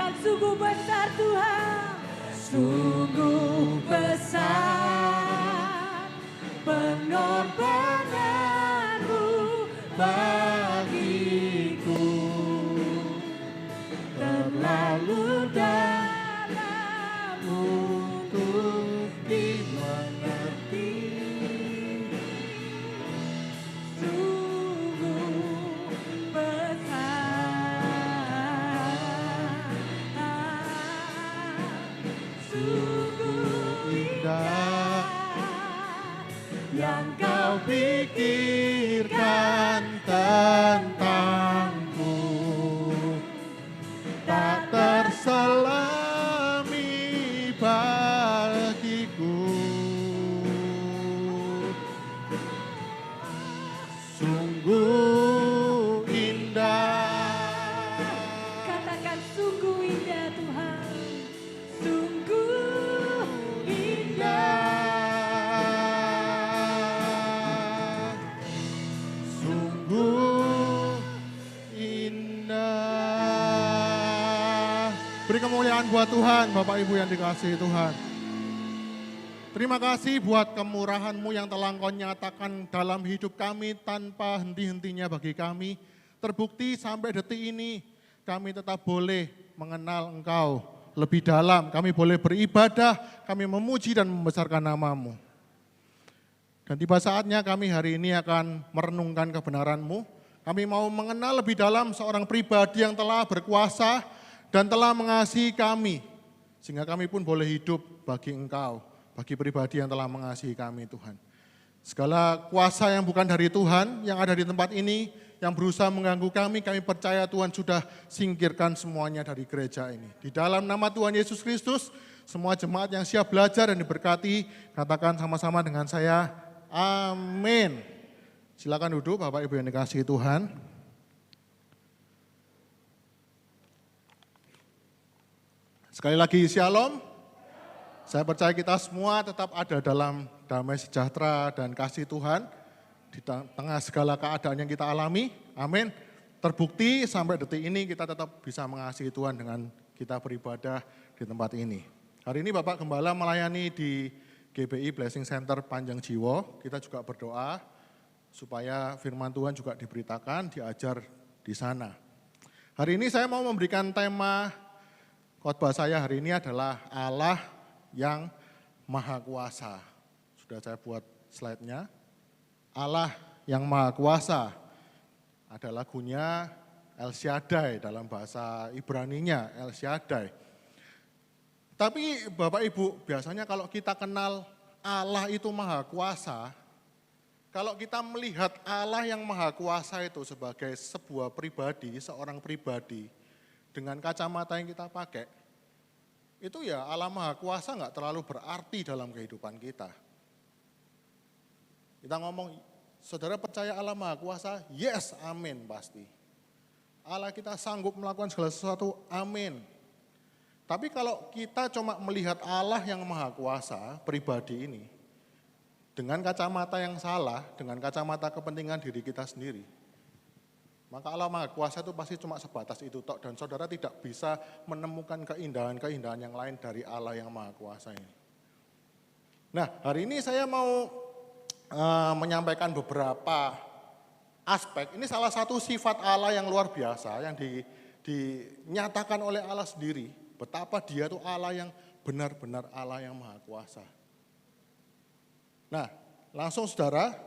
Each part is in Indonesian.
Katakan sungguh besar Tuhan, sungguh besar pengorbananmu bagiku, terlalu dalam untuk dimengerti. Sungguh besar, sungguh indah yang kau pikirkan tentangku, tak terselami bagiku. Sungguh indah. Katakan sungguh indah Tuhan, sungguh indah, sungguh indah. Beri kemuliaan buat Tuhan, Bapak Ibu yang dikasihi Tuhan. Terima kasih buat kemurahan-Mu yang telah Engkau nyatakan dalam hidup kami tanpa henti-hentinya bagi kami. Terbukti sampai detik ini kami tetap boleh mengenal Engkau lebih dalam. Kami boleh beribadah, kami memuji dan membesarkan nama-Mu. Dan tiba saatnya kami hari ini akan merenungkan kebenaran-Mu. Kami mau mengenal lebih dalam seorang pribadi yang telah berkuasa dan telah mengasihi kami. Sehingga kami pun boleh hidup bagi Engkau, bagi pribadi yang telah mengasihi kami Tuhan. Segala kuasa yang bukan dari Tuhan, yang ada di tempat ini, yang berusaha mengganggu kami percaya Tuhan sudah singkirkan semuanya dari gereja ini. Di dalam nama Tuhan Yesus Kristus, semua jemaat yang siap belajar dan diberkati, katakan sama-sama dengan saya, amin. Silakan duduk Bapak Ibu yang dikasihi Tuhan. Sekali lagi shalom. Saya percaya kita semua tetap ada dalam damai sejahtera dan kasih Tuhan di tengah segala keadaan yang kita alami. Amin. Terbukti sampai detik ini kita tetap bisa mengasihi Tuhan dengan kita beribadah di tempat ini. Hari ini Bapak Gembala melayani di GBI Blessing Center Panjang Jiwo. Kita juga berdoa supaya firman Tuhan juga diberitakan, diajar di sana. Hari ini saya mau memberikan tema khotbah saya hari ini adalah Allah yang Maha Kuasa. Sudah saya buat slide-nya. Allah yang Maha Kuasa. Ada lagunya El Shaddai dalam bahasa Ibraninya, El Shaddai. Tapi Bapak Ibu, biasanya kalau kita kenal Allah itu Maha Kuasa, kalau kita melihat Allah yang Maha Kuasa itu sebagai sebuah pribadi, seorang pribadi, dengan kacamata yang kita pakai, itu ya Allah Maha Kuasa nggak terlalu berarti dalam kehidupan kita. Kita ngomong, saudara percaya Allah Maha Kuasa? Yes, amin pasti. Allah kita sanggup melakukan segala sesuatu, amin. Tapi kalau kita cuma melihat Allah yang Maha Kuasa, pribadi ini, dengan kacamata yang salah, dengan kacamata kepentingan diri kita sendiri, maka Allah Maha Kuasa itu pasti cuma sebatas itu tok, dan saudara tidak bisa menemukan keindahan-keindahan yang lain dari Allah yang Maha Kuasa ini. Nah, hari ini saya mau menyampaikan beberapa aspek. Ini salah satu sifat Allah yang luar biasa yang dinyatakan oleh Allah sendiri. Betapa dia itu Allah yang benar-benar Allah yang Maha Kuasa. Nah, langsung saudara,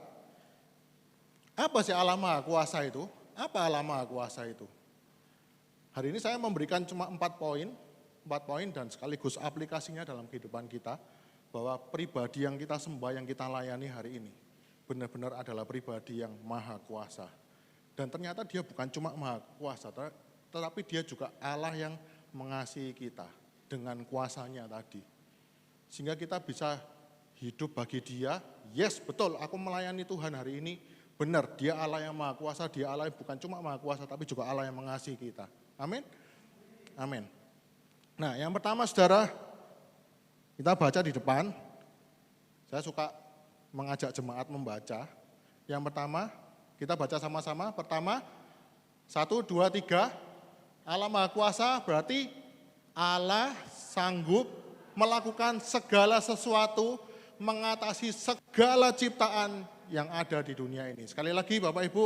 apa sih Allah Maha Kuasa itu? Apa Allah Maha Kuasa itu? Hari ini saya memberikan cuma 4 poin dan sekaligus aplikasinya dalam kehidupan kita, bahwa pribadi yang kita sembah, yang kita layani hari ini, benar-benar adalah pribadi yang Maha Kuasa. Dan ternyata dia bukan cuma Maha Kuasa, tetapi dia juga Allah yang mengasihi kita dengan kuasanya tadi. Sehingga kita bisa hidup bagi dia, yes betul aku melayani Tuhan hari ini, benar, dia Allah yang Maha Kuasa, dia Allah yang bukan cuma Maha Kuasa, tapi juga Allah yang mengasihi kita. Amin? Amin. Nah, yang pertama saudara, kita baca di depan. Saya suka mengajak jemaat membaca. Yang pertama, kita baca sama-sama. Pertama, 1, 2, 3. Allah Maha Kuasa berarti Allah sanggup melakukan segala sesuatu, mengatasi segala ciptaan yang ada di dunia ini. Sekali lagi Bapak Ibu,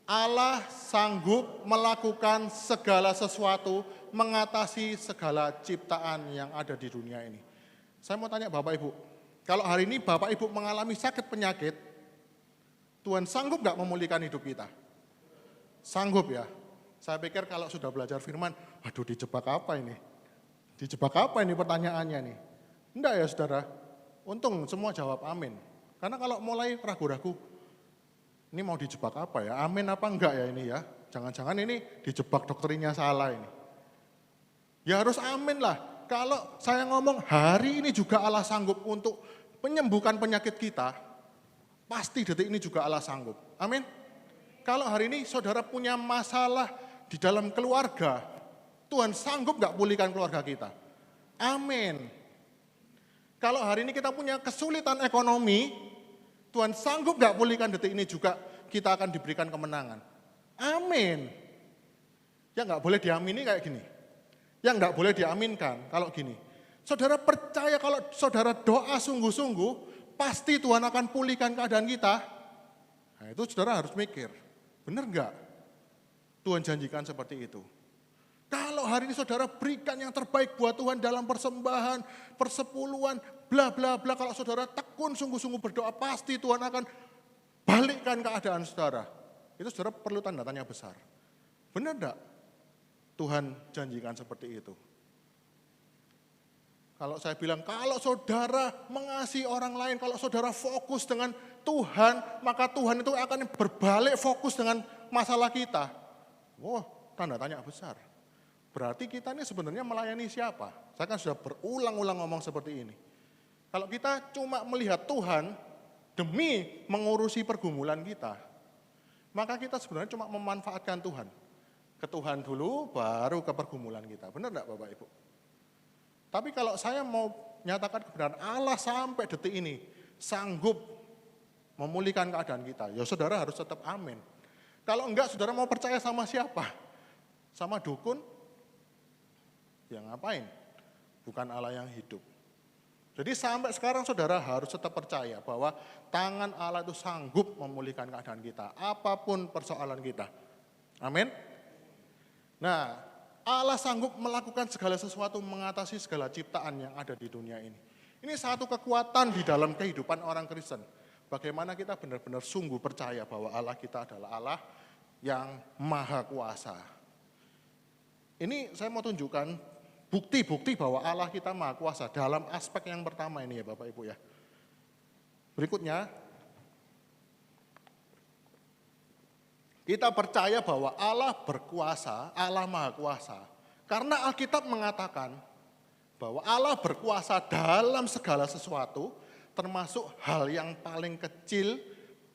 Allah sanggup melakukan segala sesuatu, mengatasi segala ciptaan yang ada di dunia ini. Saya mau tanya Bapak Ibu, kalau hari ini Bapak Ibu mengalami sakit penyakit, Tuhan sanggup nggak memulihkan hidup kita? Sanggup ya. Saya pikir kalau sudah belajar firman, aduh dijebak apa ini? Dijebak apa ini pertanyaannya nih? Enggak ya saudara, untung semua jawab amin. Karena kalau mulai ragu-ragu, ini mau dijebak apa ya? Amin apa enggak ya ini ya? Jangan-jangan ini dijebak doktrinnya salah ini. Ya harus amin lah. Kalau saya ngomong hari ini juga Allah sanggup untuk menyembuhkan penyakit kita, pasti detik ini juga Allah sanggup. Amin. Kalau hari ini saudara punya masalah di dalam keluarga, Tuhan sanggup nggak pulihkan keluarga kita? Amin. Kalau hari ini kita punya kesulitan ekonomi, Tuhan sanggup nggak pulihkan detik ini juga kita akan diberikan kemenangan? Amin. Ya nggak boleh diamini kayak gini. Yang nggak boleh diaminkan kalau gini. Saudara percaya kalau saudara doa sungguh-sungguh, pasti Tuhan akan pulihkan keadaan kita. Nah itu saudara harus mikir, benar nggak? Tuhan janjikan seperti itu. Kalau hari ini saudara berikan yang terbaik buat Tuhan dalam persembahan, persepuluhan, bla bla bla. Kalau saudara tekun sungguh-sungguh berdoa, pasti Tuhan akan balikkan keadaan saudara. Itu saudara perlu tanda tanya besar. Benar enggak? Tuhan janjikan seperti itu. Kalau saya bilang, kalau saudara mengasihi orang lain, kalau saudara fokus dengan Tuhan, maka Tuhan itu akan berbalik fokus dengan masalah kita. Wah, tanda tanya besar. Berarti kita ini sebenarnya melayani siapa? Saya kan sudah berulang-ulang ngomong seperti ini. Kalau kita cuma melihat Tuhan demi mengurusi pergumulan kita, maka kita sebenarnya cuma memanfaatkan Tuhan. Ke Tuhan dulu, baru ke pergumulan kita. Benar enggak Bapak Ibu? Tapi kalau saya mau nyatakan kebenaran Allah sampai detik ini sanggup memulihkan keadaan kita, ya saudara harus tetap amin. Kalau enggak, saudara mau percaya sama siapa? Sama dukun? Ya ngapain? Bukan Allah yang hidup. Jadi sampai sekarang saudara harus tetap percaya bahwa tangan Allah itu sanggup memulihkan keadaan kita, apapun persoalan kita. Amin. Nah, Allah sanggup melakukan segala sesuatu, mengatasi segala ciptaan yang ada di dunia ini. Ini satu kekuatan di dalam kehidupan orang Kristen. Bagaimana kita benar-benar sungguh percaya bahwa Allah kita adalah Allah yang maha kuasa. Ini saya mau tunjukkan bukti-bukti bahwa Allah kita maha kuasa dalam aspek yang pertama ini ya Bapak Ibu ya. Berikutnya, kita percaya bahwa Allah berkuasa, Allah maha kuasa. Karena Alkitab mengatakan bahwa Allah berkuasa dalam segala sesuatu, termasuk hal yang paling kecil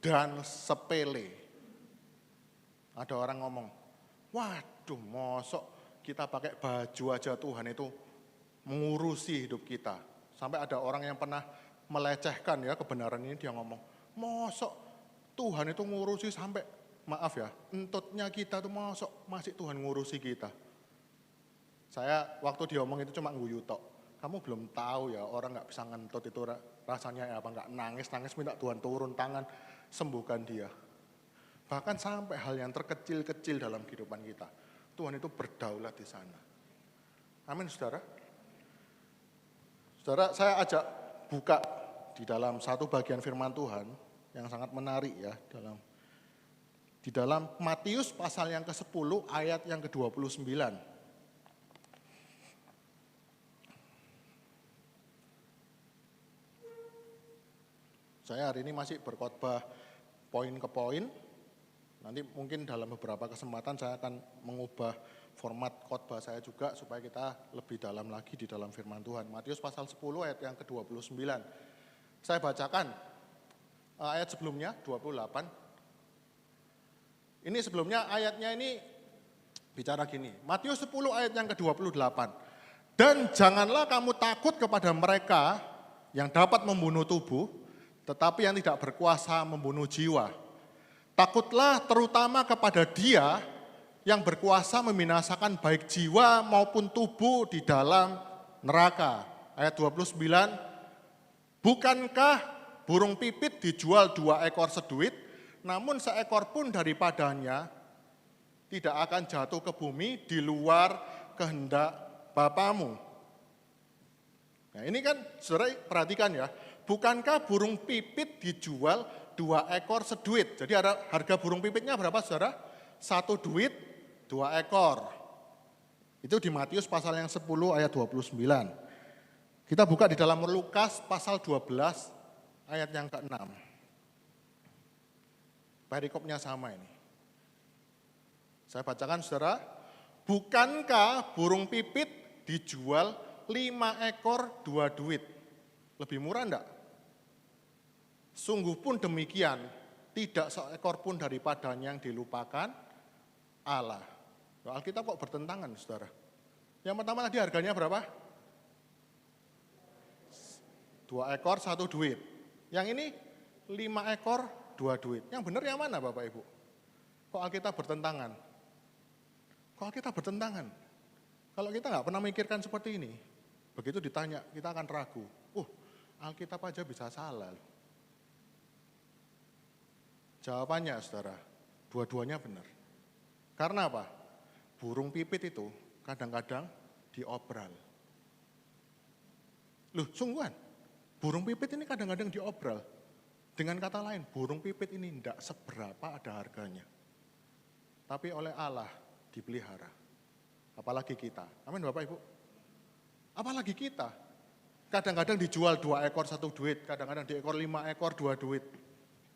dan sepele. Ada orang ngomong, waduh mosok kita pakai baju aja Tuhan itu mengurusi hidup kita. Sampai ada orang yang pernah melecehkan ya kebenaran ini, dia ngomong, mosok Tuhan itu ngurusi sampai, maaf ya, entutnya kita tuh masih Tuhan ngurusi kita. Saya waktu dia ngomong itu cuma nguyu tok. Kamu belum tahu ya orang nggak bisa ngentut itu rasanya ya apa, nggak nangis minta Tuhan turun tangan sembuhkan dia. Bahkan sampai hal yang terkecil-kecil dalam kehidupan kita, Tuhan itu berdaulat di sana. Amin saudara. Saudara, saya ajak buka di dalam satu bagian firman Tuhan yang sangat menarik ya, di dalam Matius pasal yang ke-10 ayat yang ke-29. Saya hari ini masih berkhotbah poin ke poin. Nanti mungkin dalam beberapa kesempatan saya akan mengubah format khotbah saya juga supaya kita lebih dalam lagi di dalam firman Tuhan. Matius pasal 10 ayat yang ke-29. Saya bacakan ayat sebelumnya 28. Ini sebelumnya ayatnya ini bicara gini. Matius 10 ayat yang ke-28. Dan janganlah kamu takut kepada mereka yang dapat membunuh tubuh, tetapi yang tidak berkuasa membunuh jiwa. Takutlah terutama kepada Dia yang berkuasa membinasakan baik jiwa maupun tubuh di dalam neraka. Ayat 29, bukankah burung pipit dijual 2 ekor seduit, namun seekor pun daripadanya tidak akan jatuh ke bumi di luar kehendak Bapamu. Nah ini kan saudara perhatikan ya, bukankah burung pipit dijual 2 ekor seduit. Jadi ada harga burung pipitnya berapa saudara? 1 duit, 2 ekor. Itu di Matius pasal yang 10 ayat 29. Kita buka di dalam Lukas pasal 12 ayat yang ke-6. Perikopnya sama ini. Saya bacakan saudara, bukankah burung pipit dijual 5 ekor 2 duit? Lebih murah enggak? Sungguh pun demikian, tidak seekor pun daripadanya yang dilupakan Allah. Alkitab kok bertentangan saudara. Yang pertama tadi harganya berapa? 2 ekor 1 duit. Yang ini 5 ekor 2 duit. Yang benar yang mana Bapak Ibu? Kok Alkitab bertentangan? Kok Alkitab bertentangan? Kalau kita nggak pernah mikirkan seperti ini, begitu ditanya kita akan ragu. Alkitab aja bisa salah. Jawabannya saudara, dua-duanya benar. Karena apa? Burung pipit itu kadang-kadang diobral. Loh sungguhan, burung pipit ini kadang-kadang diobral. Dengan kata lain, burung pipit ini tidak seberapa ada harganya. Tapi oleh Allah dipelihara. Apalagi kita. Amin Bapak Ibu. Apalagi kita. Kadang-kadang dijual 2 ekor 1 duit, kadang-kadang di ekor 5 ekor 2 duit.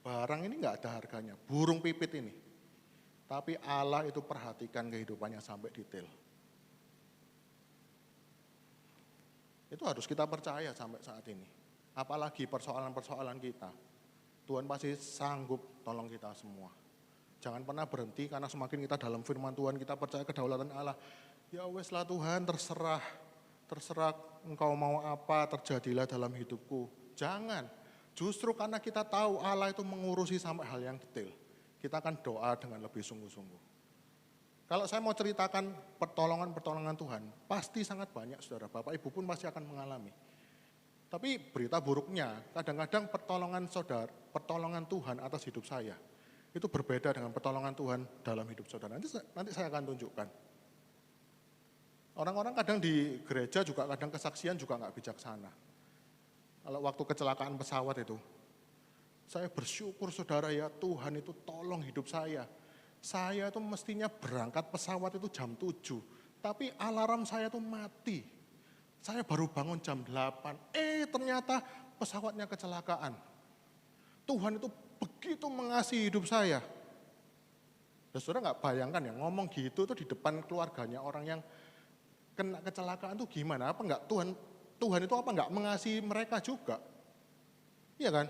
Barang ini enggak ada harganya, burung pipit ini. Tapi Allah itu perhatikan kehidupannya sampai detail. Itu harus kita percaya sampai saat ini. Apalagi persoalan-persoalan kita. Tuhan pasti sanggup tolong kita semua. Jangan pernah berhenti karena semakin kita dalam firman Tuhan, kita percaya kedaulatan Allah. Ya wes lah Tuhan, terserah engkau mau apa terjadilah dalam hidupku. Jangan. Justru karena kita tahu Allah itu mengurusi sampai hal yang detail, kita akan doa dengan lebih sungguh-sungguh. Kalau saya mau ceritakan pertolongan Tuhan, pasti sangat banyak saudara, Bapak Ibu pun pasti akan mengalami. Tapi berita buruknya, kadang-kadang pertolongan Tuhan atas hidup saya, itu berbeda dengan pertolongan Tuhan dalam hidup saudara. Nanti saya akan tunjukkan. Orang-orang kadang di gereja juga, kadang kesaksian juga nggak bijaksana. Kalau waktu kecelakaan pesawat itu, saya bersyukur saudara ya Tuhan itu tolong hidup saya. Saya itu mestinya berangkat pesawat itu jam 7, tapi alarm saya itu mati. Saya baru bangun jam 8, ternyata pesawatnya kecelakaan. Tuhan itu begitu mengasihi hidup saya. Dan saudara nggak bayangkan ya ngomong gitu tuh di depan keluarganya orang yang kena kecelakaan tuh gimana? Apa enggak Tuhan itu apa enggak mengasihi mereka juga? Iya kan?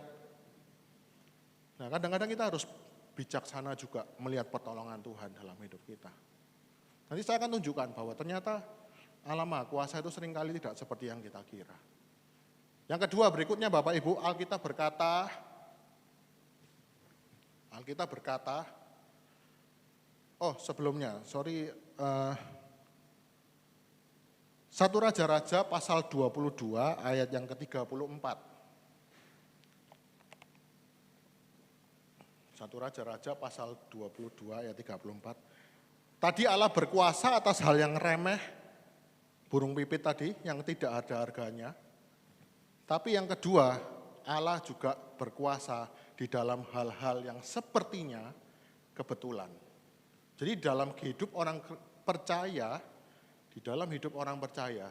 Nah kadang-kadang kita harus bijaksana juga melihat pertolongan Tuhan dalam hidup kita. Nanti saya akan tunjukkan bahwa ternyata Allah Maha Kuasa itu seringkali tidak seperti yang kita kira. Yang kedua berikutnya Bapak Ibu, Alkitab berkata, sebelumnya, 1 Raja-Raja pasal 22 ayat yang ke-34. 1 Raja-Raja pasal 22 ayat 34. Tadi Allah berkuasa atas hal yang remeh, burung pipit tadi yang tidak ada harganya. Tapi yang kedua, Allah juga berkuasa di dalam hal-hal yang sepertinya kebetulan. Jadi dalam hidup orang percaya,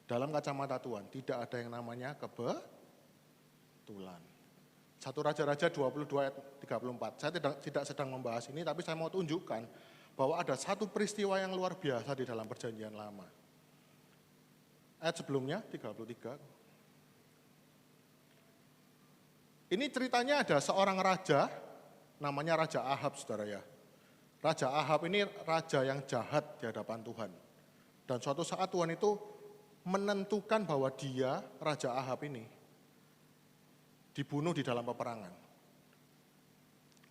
dalam kacamata Tuhan, tidak ada yang namanya kebetulan. 1 Raja-Raja 22 ayat 34. Saya tidak sedang membahas ini, tapi saya mau tunjukkan bahwa ada satu peristiwa yang luar biasa di dalam perjanjian lama. Ayat sebelumnya, 33. Ini ceritanya ada seorang raja, namanya Raja Ahab, saudara ya. Raja Ahab ini raja yang jahat di hadapan Tuhan. Dan suatu saat Tuhan itu menentukan bahwa dia, Raja Ahab ini, dibunuh di dalam peperangan.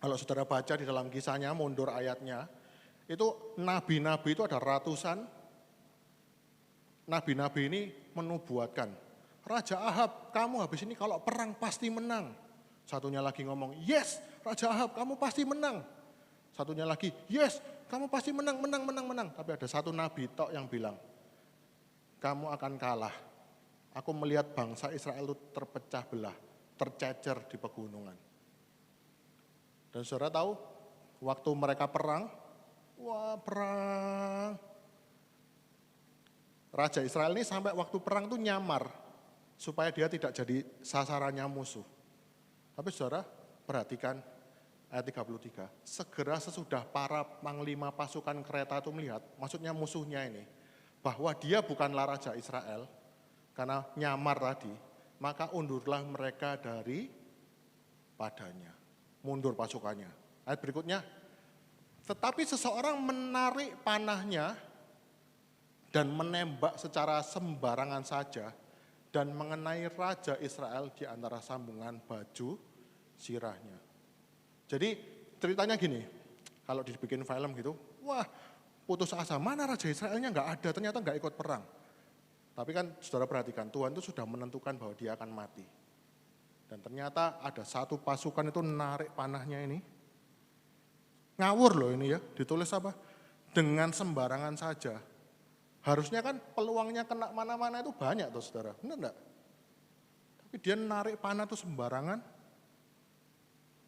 Kalau saudara baca di dalam kisahnya, mundur ayatnya, Itu nabi-nabi itu ada ratusan. Nabi-nabi ini menubuatkan, Raja Ahab, kamu habis ini kalau perang pasti menang. Satunya lagi ngomong, yes, Raja Ahab, kamu pasti menang. Satunya lagi, yes, kamu pasti menang. Tapi ada satu nabi tok yang bilang, kamu akan kalah. Aku melihat bangsa Israel itu terpecah belah, tercecer di pegunungan. Dan saudara tahu, waktu mereka perang, perang. Raja Israel ini sampai waktu perang tuh nyamar, supaya dia tidak jadi sasarannya musuh. Tapi saudara, perhatikan ayat 33. Segera sesudah para panglima pasukan kereta itu melihat, maksudnya musuhnya ini, bahwa dia bukanlah Raja Israel, karena nyamar tadi, maka undurlah mereka dari padanya. Mundur pasukannya. Ayat berikutnya, tetapi seseorang menarik panahnya dan menembak secara sembarangan saja dan mengenai Raja Israel di antara sambungan baju sirahnya. Jadi ceritanya gini, kalau dibikin film gitu, putus asa, mana Raja Israelnya nggak ada, ternyata nggak ikut perang. Tapi kan saudara perhatikan, Tuhan itu sudah menentukan bahwa dia akan mati. Dan ternyata ada satu pasukan itu narik panahnya ini. Ngawur loh ini ya, ditulis apa? Dengan sembarangan saja. Harusnya kan peluangnya kena mana-mana itu banyak tuh saudara, benar enggak? Tapi dia narik panah tuh sembarangan,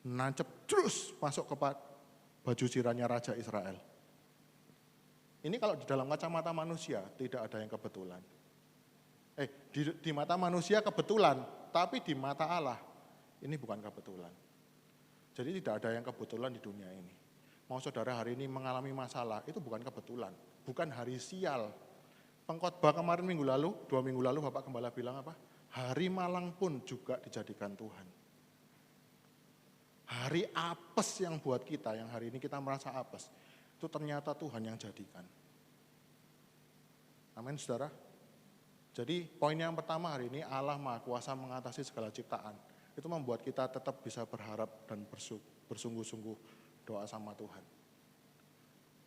nancep terus masuk ke baju sirahnya Raja Israel. Ini kalau di dalam kacamata manusia tidak ada yang kebetulan. Di mata manusia kebetulan, tapi di mata Allah ini bukan kebetulan. Jadi tidak ada yang kebetulan di dunia ini. Mau saudara hari ini mengalami masalah, itu bukan kebetulan, bukan hari sial. Pengkhotbah kemarin 2 minggu lalu Bapak Gembala bilang apa? Hari malang pun juga dijadikan Tuhan. Hari apes yang buat kita, yang hari ini kita merasa apes, itu ternyata Tuhan yang jadikan. Amin saudara. Jadi poin yang pertama hari ini, Allah Maha Kuasa mengatasi segala ciptaan. Itu membuat kita tetap bisa berharap dan bersungguh-sungguh doa sama Tuhan.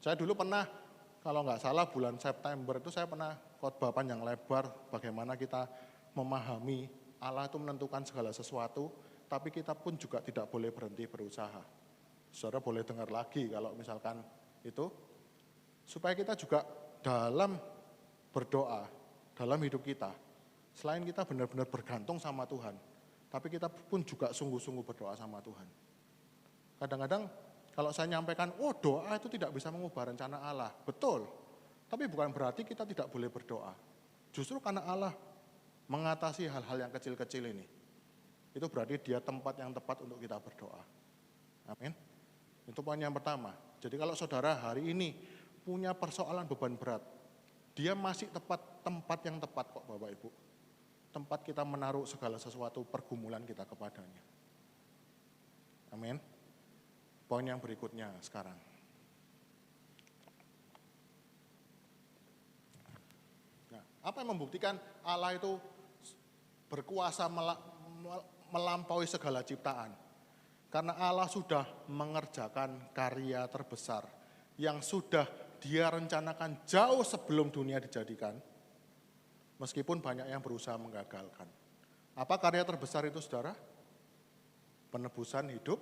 Saya dulu pernah, kalau nggak salah bulan September itu saya pernah khotbah panjang lebar bagaimana kita memahami Allah itu menentukan segala sesuatu, tapi kita pun juga tidak boleh berhenti berusaha. Saudara boleh dengar lagi kalau misalkan itu, supaya kita juga dalam berdoa, dalam hidup kita, selain kita benar-benar bergantung sama Tuhan, tapi kita pun juga sungguh-sungguh berdoa sama Tuhan. Kadang-kadang kalau saya nyampaikan, doa itu tidak bisa mengubah rencana Allah. Betul, tapi bukan berarti kita tidak boleh berdoa. Justru karena Allah mengatasi hal-hal yang kecil-kecil ini, itu berarti dia tempat yang tepat untuk kita berdoa. Amin. Itu poin yang pertama. Jadi kalau saudara hari ini punya persoalan beban berat, dia masih tempat yang tepat kok Bapak Ibu. Tempat kita menaruh segala sesuatu pergumulan kita kepadanya. Amin. Poin yang berikutnya sekarang. Nah, apa yang membuktikan Allah itu berkuasa melampaui segala ciptaan? Karena Allah sudah mengerjakan karya terbesar yang sudah dia rencanakan jauh sebelum dunia dijadikan, meskipun banyak yang berusaha menggagalkan. Apa karya terbesar itu saudara? Penebusan hidup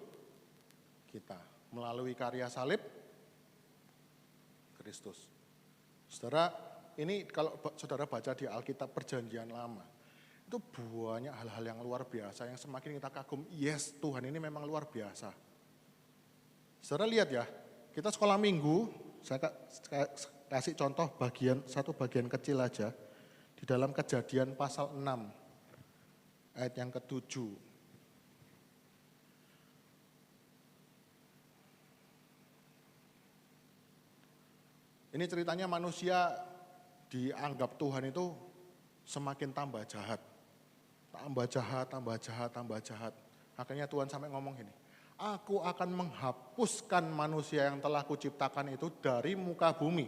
kita melalui karya salib Kristus. Saudara, ini kalau saudara baca di Alkitab Perjanjian Lama, itu banyak hal-hal yang luar biasa yang semakin kita kagum, yes Tuhan ini memang luar biasa. Saudara lihat ya, kita sekolah minggu, saya kasih contoh satu bagian kecil aja, di dalam Kejadian pasal 6, ayat yang ke-7. Ini ceritanya manusia dianggap Tuhan itu semakin tambah jahat. Tambah jahat. Akhirnya Tuhan sampai ngomong gini, aku akan menghapuskan manusia yang telah kuciptakan itu dari muka bumi.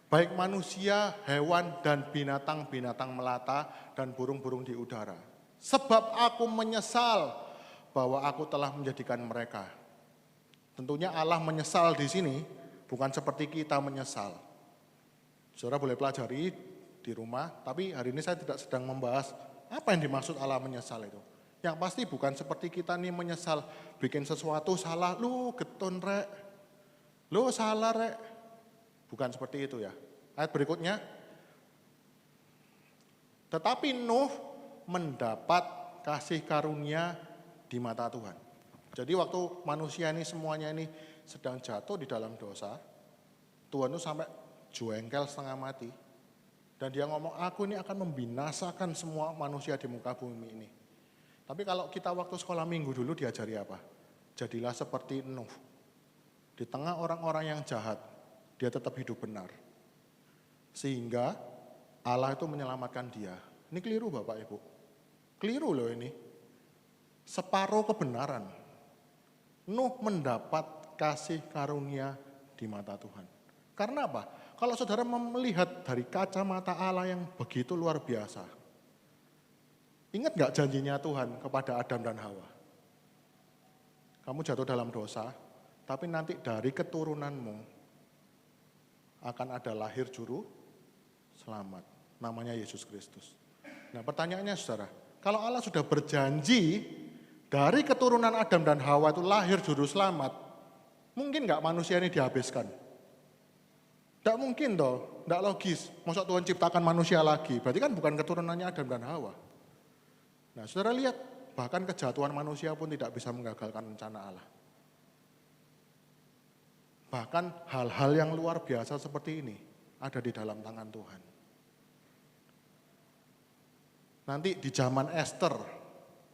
Baik manusia, hewan, dan binatang-binatang melata, dan burung-burung di udara. Sebab aku menyesal bahwa aku telah menjadikan mereka. Tentunya Allah menyesal di sini, bukan seperti kita menyesal. Saudara boleh pelajari di rumah, tapi hari ini saya tidak sedang membahas apa yang dimaksud Allah menyesal itu. Yang pasti bukan seperti kita nih menyesal, bikin sesuatu salah, lu getun rek, lu salah rek. Bukan seperti itu ya. Ayat berikutnya, tetapi Nuh mendapat kasih karunia di mata Tuhan. Jadi waktu manusia ini semuanya ini sedang jatuh di dalam dosa, Tuhan itu sampai jengkel setengah mati. Dan dia ngomong, aku ini akan membinasakan semua manusia di muka bumi ini. Tapi kalau kita waktu sekolah minggu dulu diajari apa? Jadilah seperti Nuh. Di tengah orang-orang yang jahat, dia tetap hidup benar. Sehingga Allah itu menyelamatkan dia. Ini keliru Bapak Ibu. Keliru loh ini. Separuh kebenaran. Nuh mendapat kasih karunia di mata Tuhan. Karena apa? Kalau saudara melihat dari kacamata Allah yang begitu luar biasa. Ingat gak janjinya Tuhan kepada Adam dan Hawa? Kamu jatuh dalam dosa, tapi nanti dari keturunanmu akan ada lahir juru selamat. Namanya Yesus Kristus. Nah pertanyaannya saudara, kalau Allah sudah berjanji dari keturunan Adam dan Hawa itu lahir juru selamat, mungkin gak manusia ini dihabiskan? Tidak mungkin toh, tidak logis. Masa Tuhan ciptakan manusia lagi, berarti kan bukan keturunannya Adam dan Hawa. Nah saudara lihat, bahkan kejatuhan manusia pun tidak bisa menggagalkan rencana Allah. Bahkan hal-hal yang luar biasa seperti ini ada di dalam tangan Tuhan. Nanti di zaman Esther,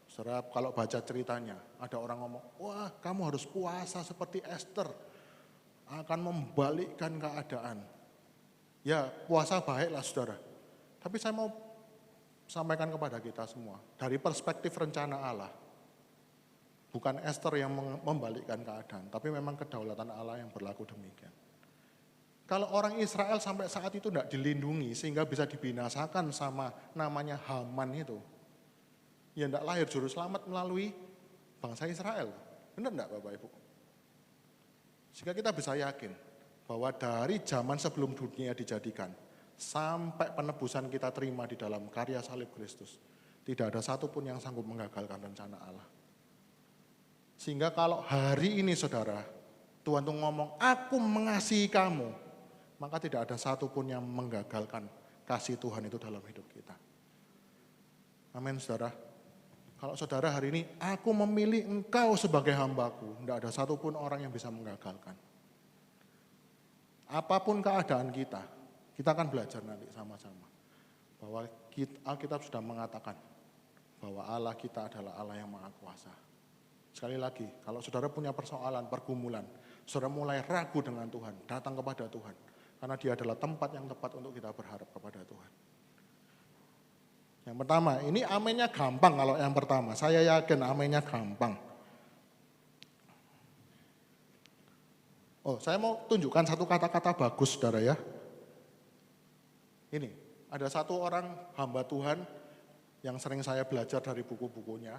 saudara kalau baca ceritanya, ada orang ngomong, wah kamu harus puasa seperti Esther, akan membalikkan keadaan. Ya puasa baiklah saudara, tapi saya mau sampaikan kepada kita semua, dari perspektif rencana Allah, bukan Esther yang membalikkan keadaan, tapi memang kedaulatan Allah yang berlaku demikian. Kalau orang Israel sampai saat itu tidak dilindungi sehingga bisa dibinasakan sama namanya Haman itu, ya tidak lahir juru selamat melalui bangsa Israel. Benar tidak Bapak Ibu? Sehingga kita bisa yakin bahwa dari zaman sebelum dunia dijadikan, sampai penebusan kita terima di dalam karya salib Kristus, tidak ada satupun yang sanggup menggagalkan rencana Allah. Sehingga kalau hari ini saudara, Tuhan tuh ngomong, aku mengasihi kamu, maka tidak ada satupun yang menggagalkan kasih Tuhan itu dalam hidup kita. Amin saudara. Kalau saudara hari ini, aku memilih engkau sebagai hambaku, tidak ada satupun orang yang bisa menggagalkan. Apapun keadaan kita akan belajar nanti sama-sama. Bahwa Alkitab sudah mengatakan bahwa Allah kita adalah Allah yang Maha Kuasa. Sekali lagi, kalau saudara punya persoalan, pergumulan, saudara mulai ragu dengan Tuhan, datang kepada Tuhan. Karena dia adalah tempat yang tepat untuk kita berharap kepada Tuhan. Yang pertama, ini amennya gampang kalau yang pertama. Saya yakin amennya gampang. Oh, saya mau tunjukkan satu kata-kata bagus, saudara ya. Ini, ada satu orang hamba Tuhan yang sering saya belajar dari buku-bukunya.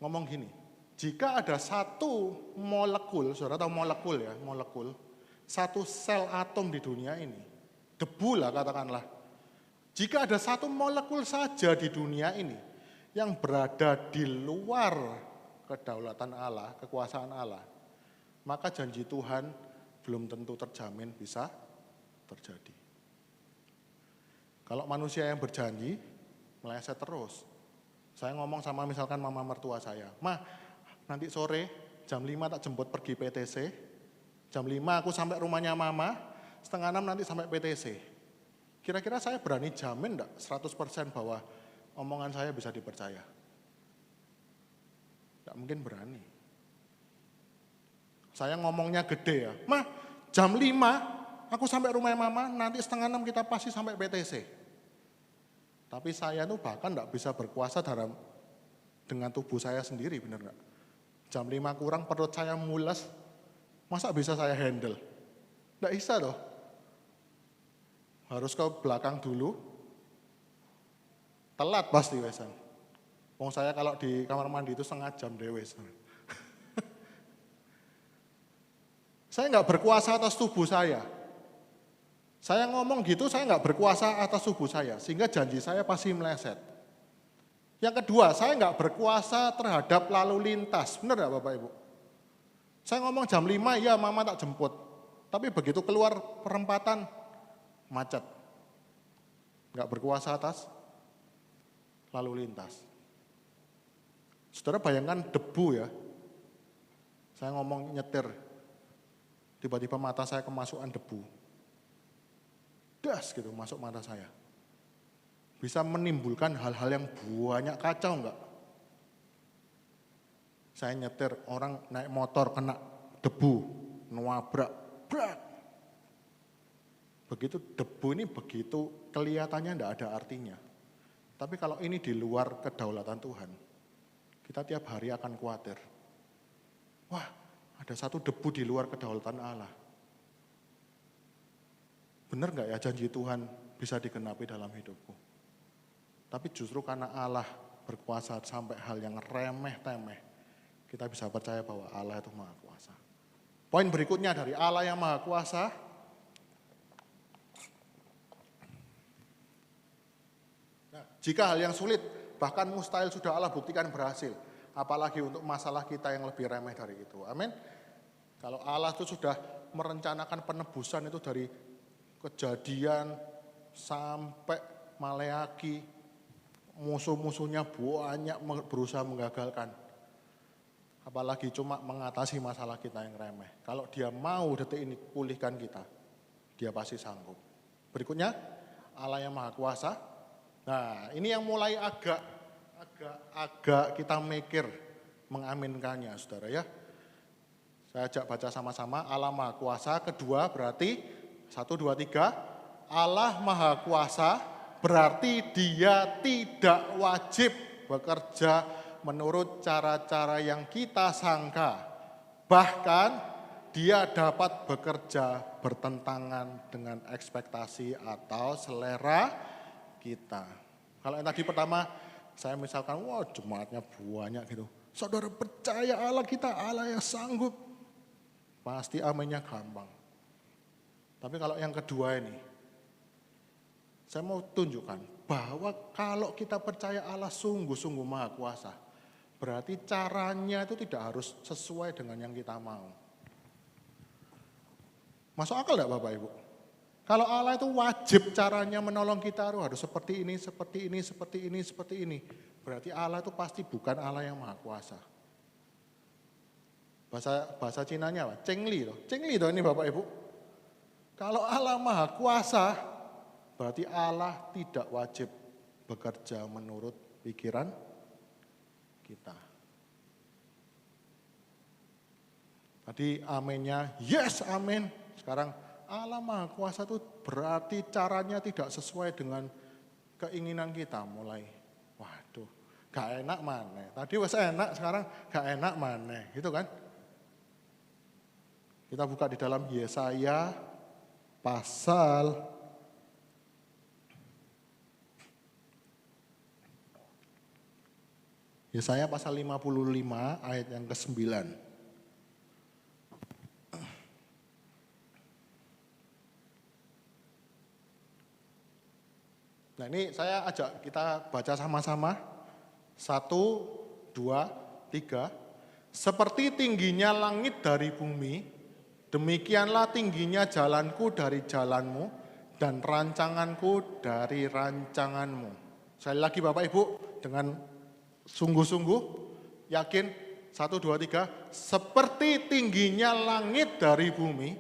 Ngomong gini, jika ada satu molekul, saudara tahu molekul ya, molekul. Satu sel atom di dunia ini, debu lah katakanlah. Jika ada satu molekul saja di dunia ini yang berada di luar kedaulatan Allah, kekuasaan Allah, maka janji Tuhan belum tentu terjamin bisa terjadi. Kalau manusia yang berjanji, meleset terus. Saya ngomong sama misalkan mama mertua saya, "Ma, nanti sore jam 5 tak jemput pergi PTC, jam 5 aku sampai rumahnya mama, setengah 6 nanti sampai PTC." Kira-kira saya berani jamin enggak 100% bahwa omongan saya bisa dipercaya? Enggak mungkin berani. Saya ngomongnya gede ya, "Ma, jam 5 aku sampai rumah mama, nanti setengah 6 kita pasti sampai PTC." Tapi saya tuh bahkan enggak bisa berkuasa dengan tubuh saya sendiri, bener enggak? Jam 5 kurang perut saya mules, masa bisa saya handle? Enggak bisa loh. Harus ke belakang dulu, telat pasti wesan. Wong saya kalau di kamar mandi itu setengah jam dewes. Saya nggak berkuasa atas tubuh saya. Saya ngomong gitu, saya nggak berkuasa atas tubuh saya, sehingga janji saya pasti meleset. Yang kedua, saya nggak berkuasa terhadap lalu lintas. Benar nggak Bapak Ibu? Saya ngomong jam 5, ya mama tak jemput. Tapi begitu keluar perempatan, macet. Nggak berkuasa atas lalu lintas. Saudara bayangkan debu ya. Saya ngomong nyetir, tiba-tiba mata saya kemasukan debu. Das gitu masuk mata saya. Bisa menimbulkan hal-hal yang banyak kacau enggak? Saya nyetir, orang naik motor kena debu, nabrak, brak. Begitu debu ini begitu kelihatannya enggak ada artinya. Tapi kalau ini di luar kedaulatan Tuhan, kita tiap hari akan khawatir. Wah, ada satu debu di luar kedaulatan Allah. Benar nggak ya janji Tuhan bisa digenapi dalam hidupku? Tapi justru karena Allah berkuasa sampai hal yang remeh-temeh, kita bisa percaya bahwa Allah itu Maha Kuasa. Poin berikutnya dari Allah yang Maha Kuasa, nah, jika hal yang sulit, bahkan mustahil sudah Allah buktikan berhasil, apalagi untuk masalah kita yang lebih remeh dari itu. Amin. Kalau Allah itu sudah merencanakan penebusan itu dari Kejadian sampai Maleaki, musuh-musuhnya banyak berusaha menggagalkan. Apalagi cuma mengatasi masalah kita yang remeh. Kalau dia mau detik ini pulihkan kita, dia pasti sanggup. Berikutnya, Allah yang Maha Kuasa. Nah, ini yang mulai agak kita mikir mengaminkannya, saudara ya. Saya ajak baca sama-sama, Allah Maha Kuasa. Kedua berarti 1, 2, 3, Allah Maha Kuasa berarti dia tidak wajib bekerja menurut cara-cara yang kita sangka. Bahkan dia dapat bekerja bertentangan dengan ekspektasi atau selera kita. Kalau yang tadi pertama, saya misalkan, wah jemaatnya banyak gitu. Saudara percaya Allah kita, Allah yang sanggup. Pasti aminnya gampang. Tapi kalau yang kedua ini, saya mau tunjukkan bahwa kalau kita percaya Allah sungguh-sungguh Maha Kuasa, berarti caranya itu tidak harus sesuai dengan yang kita mau. Masuk akal enggak Bapak Ibu? Kalau Allah itu wajib caranya menolong kita harus seperti ini, seperti ini, seperti ini, seperti ini. Berarti Allah itu pasti bukan Allah yang Maha Kuasa. Bahasa Cinanya apa? Cengli toh. Cengli toh ini Bapak Ibu. Kalau Allah Maha Kuasa, berarti Allah tidak wajib bekerja menurut pikiran kita. Tadi aminnya, yes amin. Sekarang Allah Maha Kuasa itu berarti caranya tidak sesuai dengan keinginan kita. Mulai, waduh, gak enak mana. Tadi wes enak, sekarang gak enak mana. Gitu kan? Kita buka di dalam Yesaya pasal 55 ayat yang ke-9. Nah ini saya ajak kita baca sama-sama. 1, 2, 3. Seperti tingginya langit dari bumi, demikianlah tingginya jalanku dari jalanmu dan rancanganku dari rancanganmu. Sekali lagi Bapak Ibu dengan sungguh-sungguh yakin 1, 2, 3. Seperti tingginya langit dari bumi,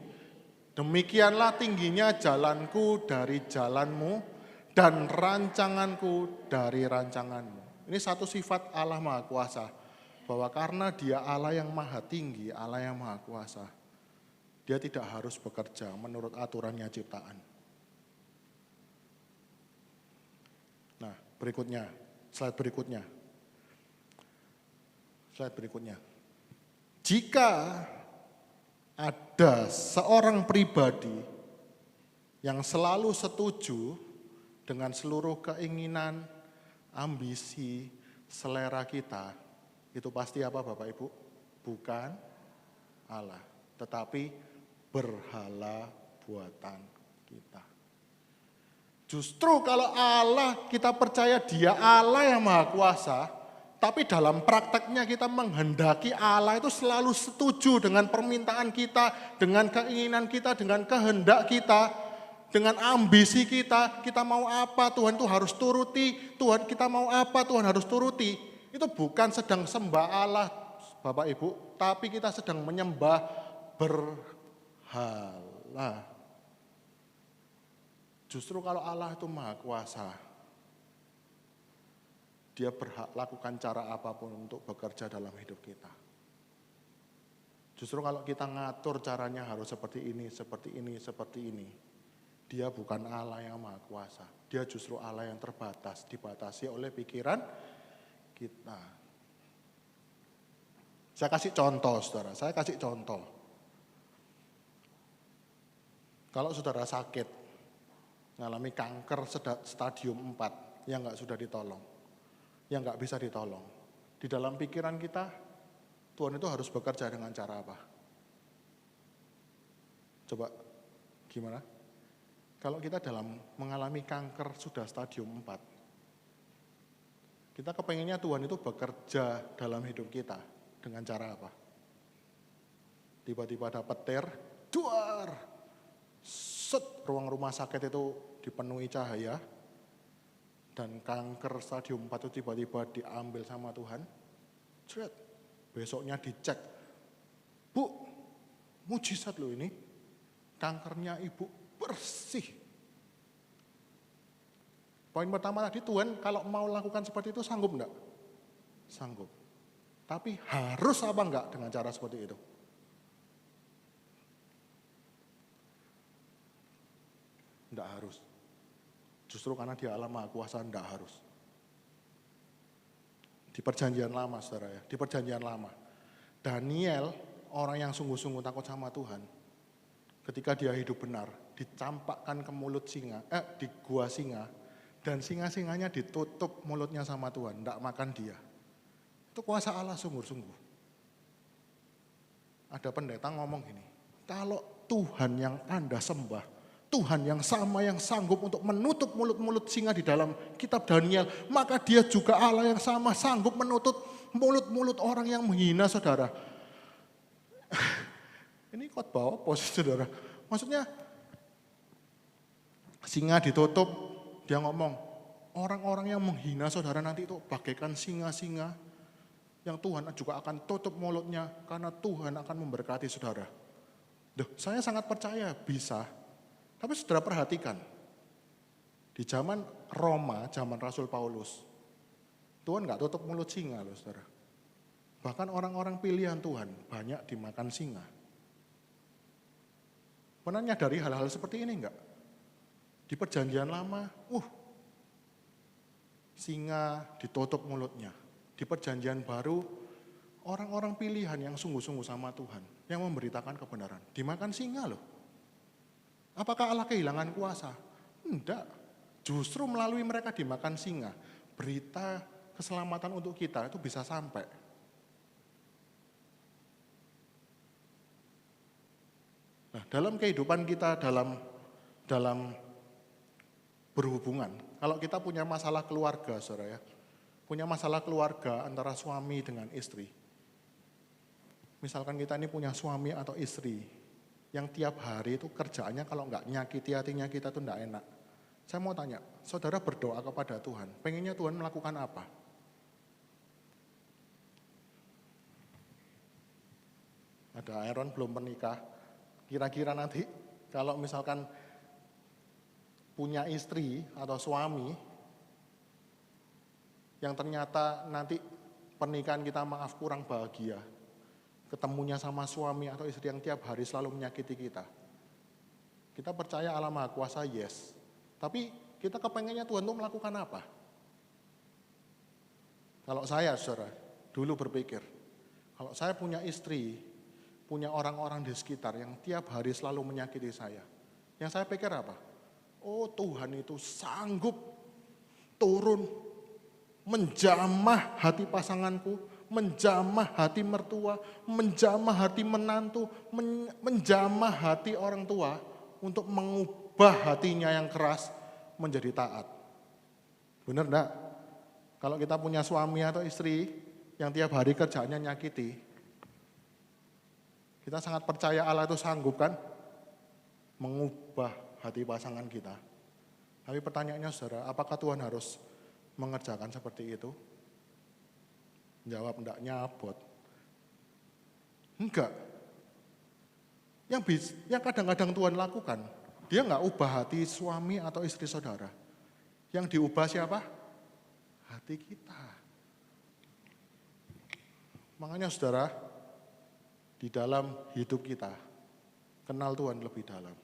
demikianlah tingginya jalanku dari jalanmu dan rancanganku dari rancanganmu. Ini satu sifat Allah Maha Kuasa. Bahwa karena dia Allah yang maha tinggi, Allah yang maha kuasa, dia tidak harus bekerja menurut aturannya ciptaan. Nah, berikutnya, slide berikutnya. Slide berikutnya. Jika ada seorang pribadi yang selalu setuju dengan seluruh keinginan, ambisi, selera kita, itu pasti apa Bapak Ibu? Bukan Allah, tetapi berhala buatan kita. Justru kalau Allah, kita percaya Dia Allah yang Maha Kuasa, tapi dalam prakteknya kita menghendaki Allah itu selalu setuju dengan permintaan kita, dengan keinginan kita, dengan kehendak kita, dengan ambisi kita. Kita mau apa, Tuhan itu harus turuti. Tuhan, kita mau apa, Tuhan harus turuti. Itu bukan sedang sembah Allah, Bapak Ibu, tapi kita sedang menyembah berhala. Justru kalau Allah itu Maha Kuasa, Dia berhak lakukan cara apapun untuk bekerja dalam hidup kita. Justru kalau kita ngatur caranya harus seperti ini, seperti ini, seperti ini. Dia bukan Allah yang Maha Kuasa. Dia justru Allah yang terbatas, dibatasi oleh pikiran kita. Saya kasih contoh, saudara. Saya kasih contoh. Kalau saudara sakit, mengalami kanker stadium 4 yang nggak sudah ditolong, yang nggak bisa ditolong. Di dalam pikiran kita, Tuhan itu harus bekerja dengan cara apa? Coba gimana? Kalau kita dalam mengalami kanker sudah stadium 4, kita kepengennya Tuhan itu bekerja dalam hidup kita dengan cara apa? Tiba-tiba ada petir, duar, ruang rumah sakit itu dipenuhi cahaya, dan kanker stadium 4 itu tiba-tiba diambil sama Tuhan. Besoknya dicek, Bu, mujizat loh ini, kankernya ibu bersih. Poin pertama tadi, Tuhan kalau mau lakukan seperti itu sanggup enggak? Sanggup. Tapi harus apa enggak dengan cara seperti itu? Enggak harus. Justru karena Dia Allah Maha Kuasa, enggak harus. Di perjanjian lama, saudara ya, di perjanjian lama, Daniel, orang yang sungguh-sungguh takut sama Tuhan, ketika dia hidup benar, dicampakkan ke mulut singa, di gua singa, dan singa-singanya ditutup mulutnya sama Tuhan, enggak makan dia. Itu kuasa Allah sungguh-sungguh. Ada pendeta ngomong gini, kalau Tuhan yang Anda sembah, Tuhan yang sama yang sanggup untuk menutup mulut-mulut singa di dalam kitab Daniel, maka Dia juga Allah yang sama sanggup menutup mulut-mulut orang yang menghina saudara. Ini khotbah apa sih saudara? Maksudnya singa ditutup, dia ngomong, orang-orang yang menghina saudara nanti itu bagaikan singa-singa yang Tuhan juga akan tutup mulutnya karena Tuhan akan memberkati saudara. Duh, saya sangat percaya bisa. Tapi saudara perhatikan, di zaman Roma, zaman Rasul Paulus, Tuhan nggak tutup mulut singa loh saudara. Bahkan orang-orang pilihan Tuhan banyak dimakan singa. Pernah nyadari hal-hal seperti ini enggak? Di perjanjian lama, singa ditutup mulutnya. Di perjanjian baru, orang-orang pilihan yang sungguh-sungguh sama Tuhan, yang memberitakan kebenaran, dimakan singa loh. Apakah Allah kehilangan kuasa? Enggak. Justru melalui mereka dimakan singa, berita keselamatan untuk kita itu bisa sampai. Nah, dalam kehidupan kita, dalam berhubungan, kalau kita punya masalah keluarga, saudara ya, punya masalah keluarga antara suami dengan istri. Misalkan kita ini punya suami atau istri yang tiap hari itu kerjaannya kalau nggak nyakiti hatinya kita tuh nggak enak. Saya mau tanya, saudara berdoa kepada Tuhan, pengennya Tuhan melakukan apa? Ada Aaron belum menikah, kira-kira nanti kalau misalkan punya istri atau suami yang ternyata nanti pernikahan kita maaf kurang bahagia, ketemunya sama suami atau istri yang tiap hari selalu menyakiti kita. Kita percaya Allah Maha Kuasa, yes. Tapi kita kepengennya Tuhan itu melakukan apa? Kalau saya, saudara, dulu berpikir, kalau saya punya istri, punya orang-orang di sekitar yang tiap hari selalu menyakiti saya, yang saya pikir apa? Oh, Tuhan itu sanggup turun, menjamah hati pasanganku, menjamah hati mertua, menjamah hati menantu, menjamah hati orang tua untuk mengubah hatinya yang keras menjadi taat. Benar enggak? Kalau kita punya suami atau istri yang tiap hari kerjaannya nyakiti, kita sangat percaya Allah itu sanggup kan mengubah hati pasangan kita. Tapi pertanyaannya saudara, apakah Tuhan harus mengerjakan seperti itu? Jawab enggak, nyabot. Enggak. Yang kadang-kadang Tuhan lakukan, dia enggak ubah hati suami atau istri saudara. Yang diubah siapa? Hati kita. Makanya saudara, di dalam hidup kita, kenal Tuhan lebih dalam.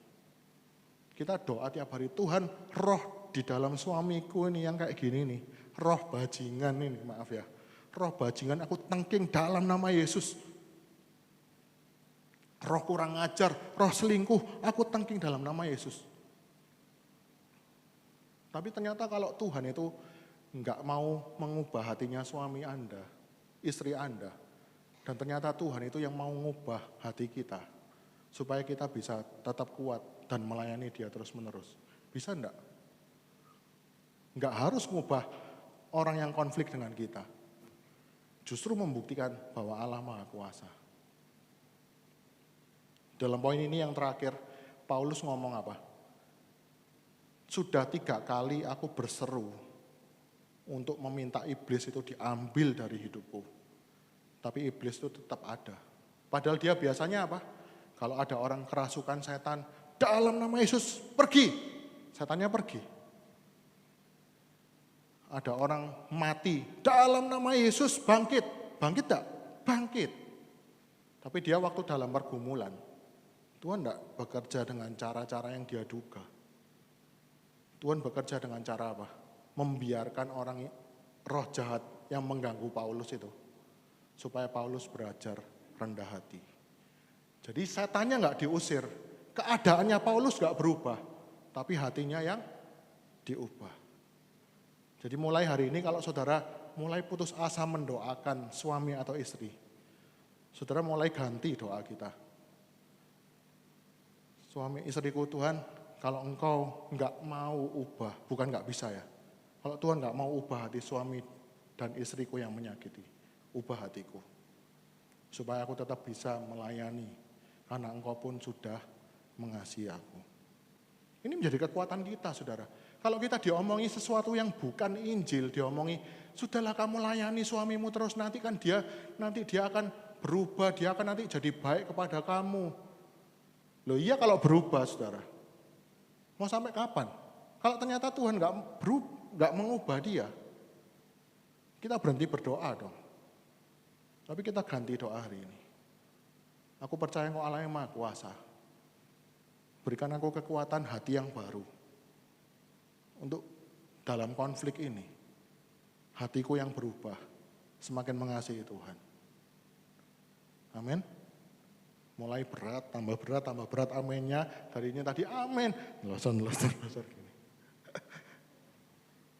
Kita doa tiap hari, Tuhan roh di dalam suamiku ini yang kayak gini nih. Roh bajingan ini, maaf ya. Roh bajingan aku tengking dalam nama Yesus. Roh kurang ajar, roh selingkuh, aku tengking dalam nama Yesus. Tapi ternyata kalau Tuhan itu enggak mau mengubah hatinya suami Anda, istri Anda. Dan ternyata Tuhan itu yang mau mengubah hati kita. Supaya kita bisa tetap kuat dan melayani dia terus-menerus. Bisa enggak? Enggak harus mengubah orang yang konflik dengan kita. Justru membuktikan bahwa Allah Maha Kuasa. Dalam poin ini yang terakhir, Paulus ngomong apa? Sudah 3 kali aku berseru untuk meminta iblis itu diambil dari hidupku. Tapi iblis itu tetap ada. Padahal dia biasanya apa? Kalau ada orang kerasukan setan, dalam nama Yesus pergi. Setannya pergi. Ada orang mati, dalam nama Yesus bangkit. Bangkit enggak? Bangkit. Tapi dia waktu dalam pergumulan, Tuhan enggak bekerja dengan cara-cara yang dia duga. Tuhan bekerja dengan cara apa? Membiarkan orang roh jahat yang mengganggu Paulus itu. Supaya Paulus belajar rendah hati. Jadi setannya enggak diusir. Keadaannya Paulus enggak berubah. Tapi hatinya yang diubah. Jadi mulai hari ini kalau saudara mulai putus asa mendoakan suami atau istri, saudara mulai ganti doa kita. Suami istriku Tuhan, kalau engkau enggak mau ubah, bukan enggak bisa ya. Kalau Tuhan enggak mau ubah hati suami dan istriku yang menyakiti, ubah hatiku. Supaya aku tetap bisa melayani, karena engkau pun sudah mengasihi aku. Ini menjadi kekuatan kita saudara. Kalau kita diomongi sesuatu yang bukan Injil, diomongi, sudahlah kamu layani suamimu terus, nanti dia akan berubah, dia akan nanti jadi baik kepada kamu. Loh iya kalau berubah saudara, mau sampai kapan? Kalau ternyata Tuhan nggak mengubah dia, kita berhenti berdoa dong. Tapi kita ganti doa hari ini. Aku percaya engkau Allah yang Maha Kuasa. Berikan aku kekuatan hati yang baru. Untuk dalam konflik ini, hatiku yang berubah, semakin mengasihi Tuhan. Amin. Mulai berat, tambah berat, aminnya. Darinya tadi amin, losor gini.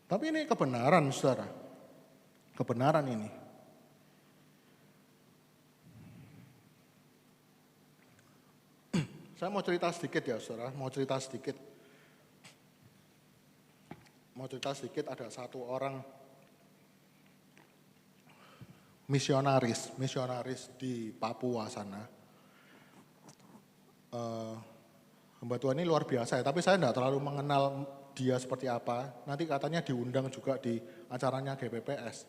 Tapi ini kebenaran saudara, kebenaran ini. Saya mau cerita sedikit ya saudara, mau cerita sedikit ada satu orang misionaris di Papua sana. Hamba Tuhan ini luar biasa ya, tapi saya tidak terlalu mengenal dia seperti apa. Nanti katanya diundang juga di acaranya GPPS.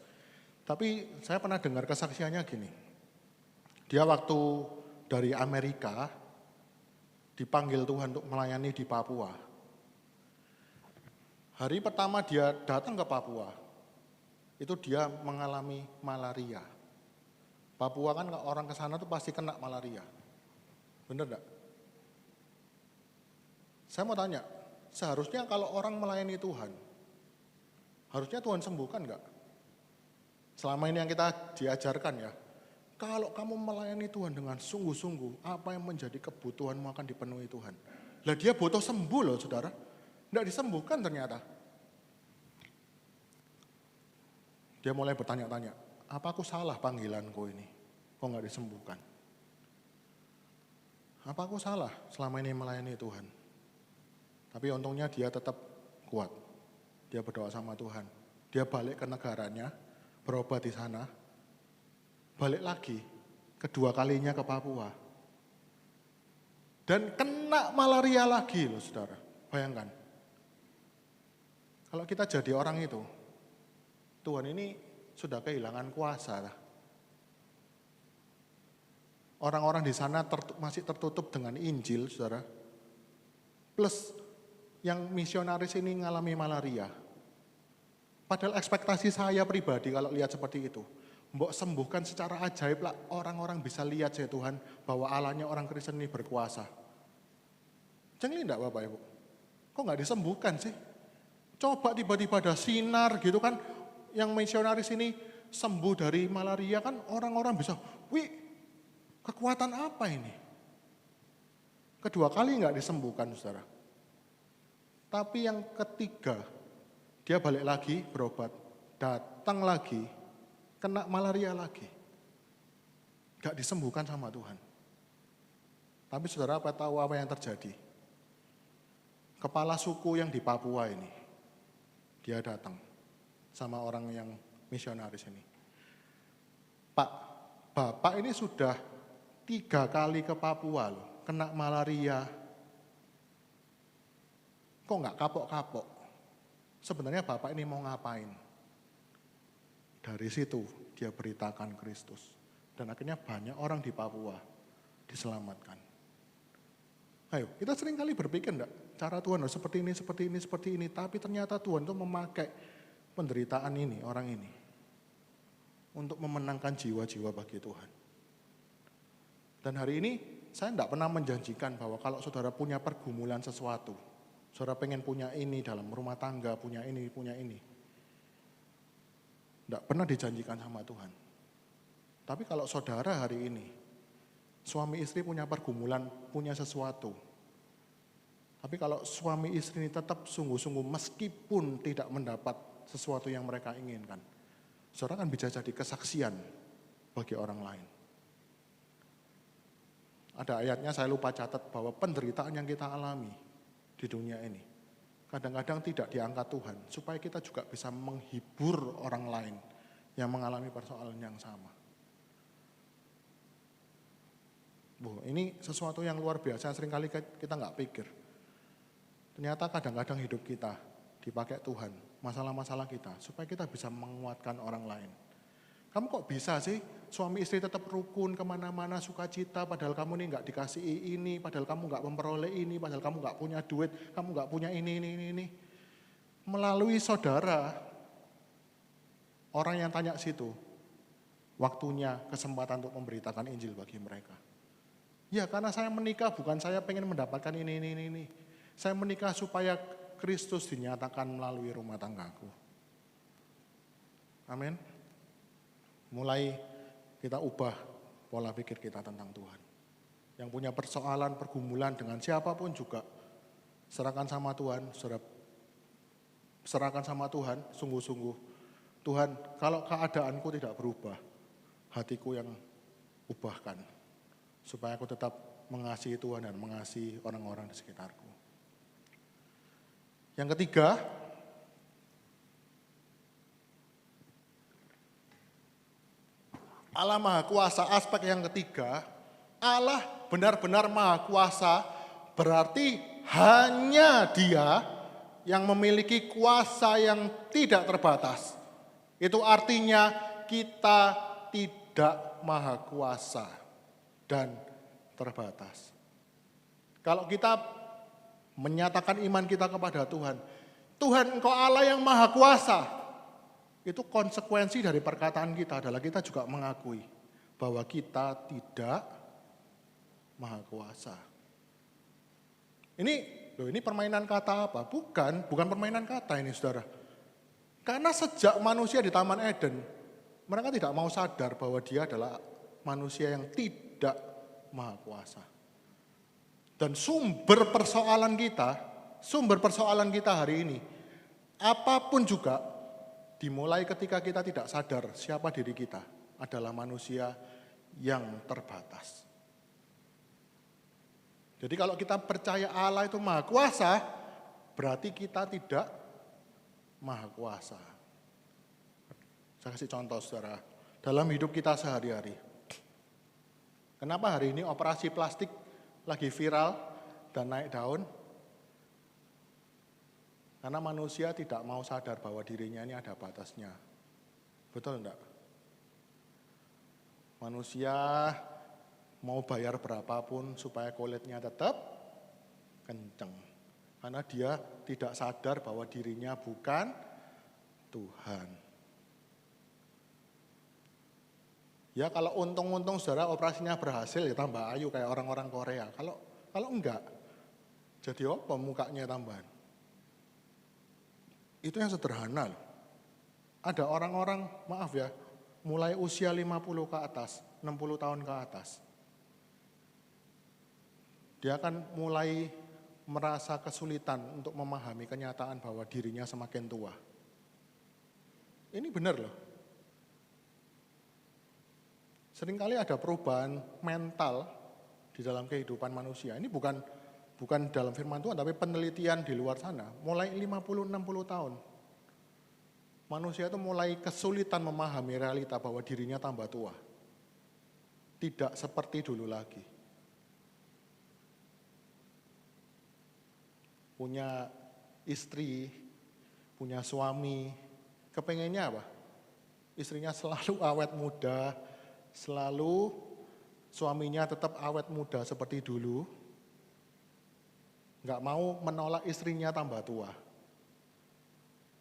Tapi saya pernah dengar kesaksiannya gini. Dia waktu dari Amerika dipanggil Tuhan untuk melayani di Papua. Hari pertama dia datang ke Papua, itu dia mengalami malaria. Papua kan orang ke sana tuh pasti kena malaria. Bener enggak? Saya mau tanya, seharusnya kalau orang melayani Tuhan, harusnya Tuhan sembuhkan enggak? Selama ini yang kita diajarkan ya, kalau kamu melayani Tuhan dengan sungguh-sungguh, apa yang menjadi kebutuhanmu akan dipenuhi Tuhan. Lah dia butuh sembuh loh saudara. Tidak disembuhkan ternyata. Dia mulai bertanya-tanya, apa aku salah panggilanku ini? Kok nggak disembuhkan? Apa aku salah selama ini melayani Tuhan? Tapi untungnya dia tetap kuat. Dia berdoa sama Tuhan. Dia balik ke negaranya, berobat di sana. Balik lagi, kedua kalinya ke Papua. Dan kena malaria lagi loh saudara. Bayangkan. Kalau kita jadi orang itu, Tuhan ini sudah kehilangan kuasa lah. Orang-orang di sana masih tertutup dengan Injil, saudara. Plus yang misionaris ini mengalami malaria. Padahal ekspektasi saya pribadi kalau lihat seperti itu. Mbok sembuhkan secara ajaib lah, orang-orang bisa lihat ya Tuhan bahwa Allahnya orang Kristen ini berkuasa. Jengli enggak Bapak Ibu? Kok nggak disembuhkan sih? Coba tiba-tiba ada sinar gitu kan, yang misionaris ini sembuh dari malaria kan orang-orang bisa, wih kekuatan apa ini? Kedua kali nggak disembuhkan saudara. Tapi yang ketiga, dia balik lagi berobat, datang lagi, kena malaria lagi. Nggak disembuhkan sama Tuhan. Tapi saudara apa tahu apa yang terjadi? Kepala suku yang di Papua ini, dia datang sama orang yang misionaris ini. Pak, Bapak ini sudah 3 kali ke Papua loh, kena malaria. Kok nggak kapok-kapok? Sebenarnya Bapak ini mau ngapain? Dari situ dia beritakan Kristus. Dan akhirnya banyak orang di Papua diselamatkan. Ayo, kita sering kali berpikir enggak, cara Tuhan seperti ini. Tapi ternyata Tuhan itu memakai penderitaan ini, orang ini. Untuk memenangkan jiwa-jiwa bagi Tuhan. Dan hari ini saya enggak pernah menjanjikan bahwa kalau saudara punya pergumulan sesuatu, saudara pengen punya ini dalam rumah tangga, punya ini. Enggak pernah dijanjikan sama Tuhan. Tapi kalau saudara hari ini, suami istri punya pergumulan, punya sesuatu. Tapi kalau suami istri ini tetap sungguh-sungguh meskipun tidak mendapat sesuatu yang mereka inginkan, saudara kan bisa jadi kesaksian bagi orang lain. Ada ayatnya saya lupa catat bahwa penderitaan yang kita alami di dunia ini kadang-kadang tidak diangkat Tuhan supaya kita juga bisa menghibur orang lain yang mengalami persoalan yang sama. Ini sesuatu yang luar biasa, seringkali kita nggak pikir. Ternyata kadang-kadang hidup kita dipakai Tuhan, masalah-masalah kita, supaya kita bisa menguatkan orang lain. Kamu kok bisa sih suami istri tetap rukun kemana-mana sukacita, padahal kamu ini nggak dikasih ini, padahal kamu nggak memperoleh ini, padahal kamu nggak punya duit, kamu nggak punya ini. Melalui saudara, orang yang tanya situ, waktunya kesempatan untuk memberitakan Injil bagi mereka. Ya karena saya menikah bukan saya pengen mendapatkan ini. Saya menikah supaya Kristus dinyatakan melalui rumah tanggaku. Amin. Mulai kita ubah pola pikir kita tentang Tuhan. Yang punya persoalan, pergumulan dengan siapapun juga, serahkan sama Tuhan, serahkan sama Tuhan, sungguh-sungguh. Tuhan, kalau keadaanku tidak berubah, hatiku yang ubahkan. Supaya aku tetap mengasihi Tuhan dan mengasihi orang-orang di sekitarku. Yang ketiga, Allah Maha Kuasa, aspek yang ketiga, Allah benar-benar Maha Kuasa, berarti hanya Dia yang memiliki kuasa yang tidak terbatas. Itu artinya kita tidak maha kuasa dan terbatas. Kalau kita menyatakan iman kita kepada Tuhan, Tuhan Engkau Allah yang maha kuasa, itu konsekuensi dari perkataan kita adalah kita juga mengakui bahwa kita tidak maha kuasa. Ini permainan kata apa? Bukan permainan kata ini saudara. Karena sejak manusia di Taman Eden, mereka tidak mau sadar bahwa dia adalah manusia yang tidak maha kuasa. Dan sumber persoalan kita hari ini, apapun juga, dimulai ketika kita tidak sadar siapa diri kita adalah manusia yang terbatas. Jadi kalau kita percaya Allah itu maha kuasa, berarti kita tidak maha kuasa. Saya kasih contoh saudara, dalam hidup kita sehari-hari. Kenapa hari ini operasi plastik lagi viral dan naik daun? Karena manusia tidak mau sadar bahwa dirinya ini ada batasnya. Betul enggak? Manusia mau bayar berapapun supaya kulitnya tetap kenceng. Karena dia tidak sadar bahwa dirinya bukan Tuhan. Ya kalau untung-untung saudara operasinya berhasil ya tambah ayu kayak orang-orang Korea. Kalau enggak, jadi apa mukanya tambahan? Itu yang sederhana loh. Ada orang-orang, maaf ya, mulai usia 50 ke atas, 60 tahun ke atas. Dia akan mulai merasa kesulitan untuk memahami kenyataan bahwa dirinya semakin tua. Ini benar loh. Seringkali ada perubahan mental di dalam kehidupan manusia. Ini bukan dalam firman Tuhan, tapi penelitian di luar sana. Mulai 50-60 tahun. Manusia itu mulai kesulitan memahami realita bahwa dirinya tambah tua. Tidak seperti dulu lagi. Punya istri, punya suami, kepengennya apa? Istrinya selalu awet muda, selalu suaminya tetap awet muda seperti dulu. Nggak mau menolak istrinya tambah tua.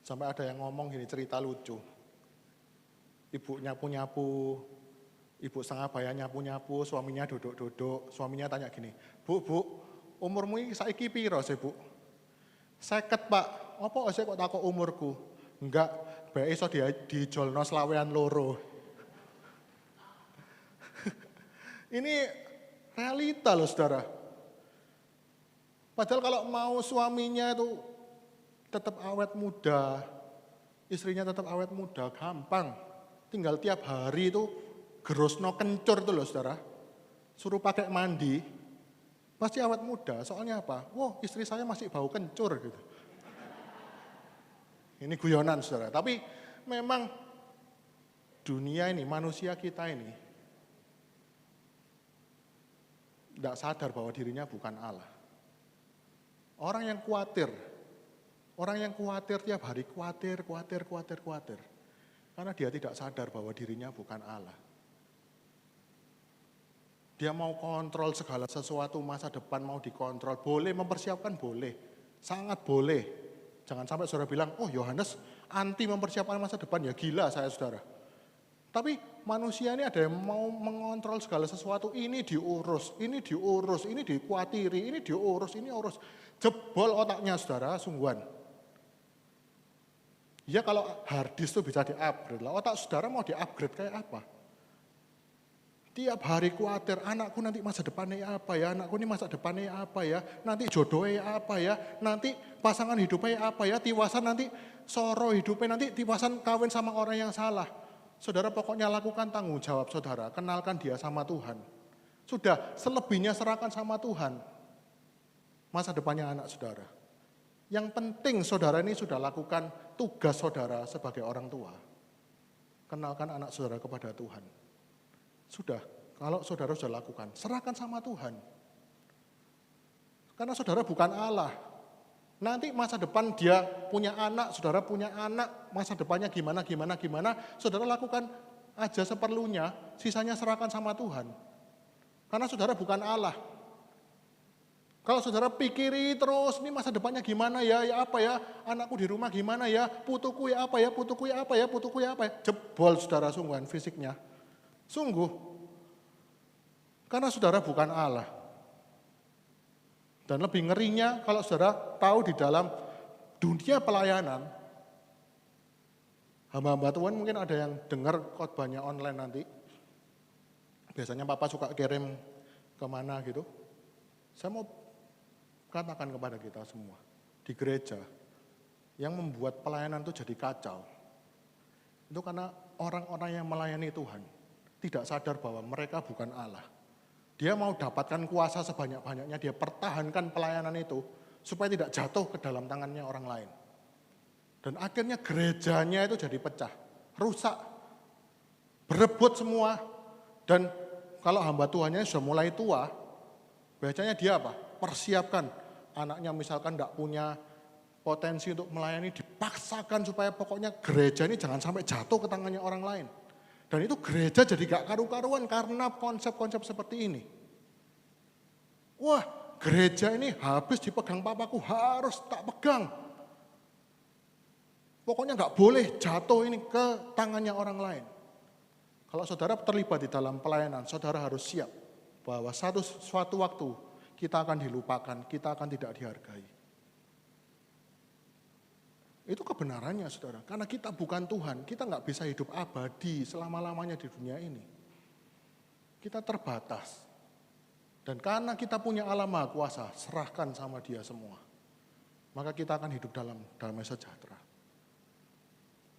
Sampai ada yang ngomong gini, cerita lucu. Ibu nyapu-nyapu, ibu setengah bayar nyapu-nyapu, suaminya duduk-duduk. Suaminya tanya gini, Bu, umurmu ini saiki piro sih Bu? 50 Pak, apa sih kok takut umurku? Enggak, bae iso dijolno selawean loro. Ini realita loh saudara. Padahal kalau mau suaminya itu tetap awet muda, istrinya tetap awet muda, gampang. Tinggal tiap hari itu gerosno kencur tuh loh saudara. Suruh pakai mandi, pasti awet muda. Soalnya apa? Wah istri saya masih bau kencur gitu. Ini guyonan saudara. Tapi memang dunia ini, manusia kita ini tidak sadar bahwa dirinya bukan Allah. Orang yang khawatir tiap hari khawatir. Karena dia tidak sadar bahwa dirinya bukan Allah. Dia mau kontrol segala sesuatu, masa depan mau dikontrol. Boleh mempersiapkan, boleh. Sangat boleh. Jangan sampai saudara bilang, oh Yohanes anti mempersiapkan masa depan. Ya gila saya saudara. Tapi manusia ini ada yang mau mengontrol segala sesuatu. Ini diurus, ini dikuatiri, ini diurus, ini urus. Jebol otaknya saudara, sungguhan. Ya kalau harddisk itu bisa di-upgrade lah. Otak saudara mau di-upgrade kayak apa? Tiap hari khawatir, anakku nanti masa depannya apa ya, anakku ini masa depannya apa ya, nanti jodohnya apa ya, nanti pasangan hidupnya apa ya, tiwasan nanti soro hidupnya, nanti tiwasan kawin sama orang yang salah. Saudara pokoknya lakukan tanggung jawab saudara, kenalkan dia sama Tuhan. Sudah, selebihnya serahkan sama Tuhan. Masa depannya anak saudara. Yang penting saudara ini sudah lakukan tugas saudara sebagai orang tua. Kenalkan anak saudara kepada Tuhan. Sudah, kalau saudara sudah lakukan, serahkan sama Tuhan. Karena saudara bukan Allah. Nanti masa depan dia punya anak, saudara punya anak, masa depannya gimana, saudara lakukan aja seperlunya, sisanya serahkan sama Tuhan. Karena saudara bukan Allah. Kalau saudara pikiri terus, ini masa depannya gimana ya apa ya, anakku di rumah gimana ya, putuku ya apa ya, jebol saudara sungguhan fisiknya. Sungguh. Karena saudara bukan Allah. Dan lebih ngerinya kalau saudara tahu di dalam dunia pelayanan, hamba-hamba Tuhan mungkin ada yang dengar khotbahnya online nanti. Biasanya Papa suka kirim kemana gitu. Saya mau katakan kepada kita semua, di gereja, yang membuat pelayanan itu jadi kacau. Itu karena orang-orang yang melayani Tuhan tidak sadar bahwa mereka bukan Allah. Dia mau dapatkan kuasa sebanyak-banyaknya, dia pertahankan pelayanan itu supaya tidak jatuh ke dalam tangannya orang lain. Dan akhirnya gerejanya itu jadi pecah, rusak, berebut semua. Dan kalau hamba Tuhannya sudah mulai tua, biasanya dia apa? Persiapkan anaknya misalkan tidak punya potensi untuk melayani, dipaksakan supaya pokoknya gereja ini jangan sampai jatuh ke tangannya orang lain. Dan itu gereja jadi gak karu-karuan karena konsep-konsep seperti ini. Wah, gereja ini habis dipegang papaku, harus tak pegang. Pokoknya gak boleh jatuh ini ke tangannya orang lain. Kalau saudara terlibat di dalam pelayanan, saudara harus siap bahwa suatu waktu kita akan dilupakan, kita akan tidak dihargai. Itu kebenarannya saudara, karena kita bukan Tuhan, kita nggak bisa hidup abadi selama-lamanya di dunia ini. Kita terbatas. Dan karena kita punya Allah Maha Kuasa, serahkan sama Dia semua. Maka kita akan hidup dalam damai sejahtera.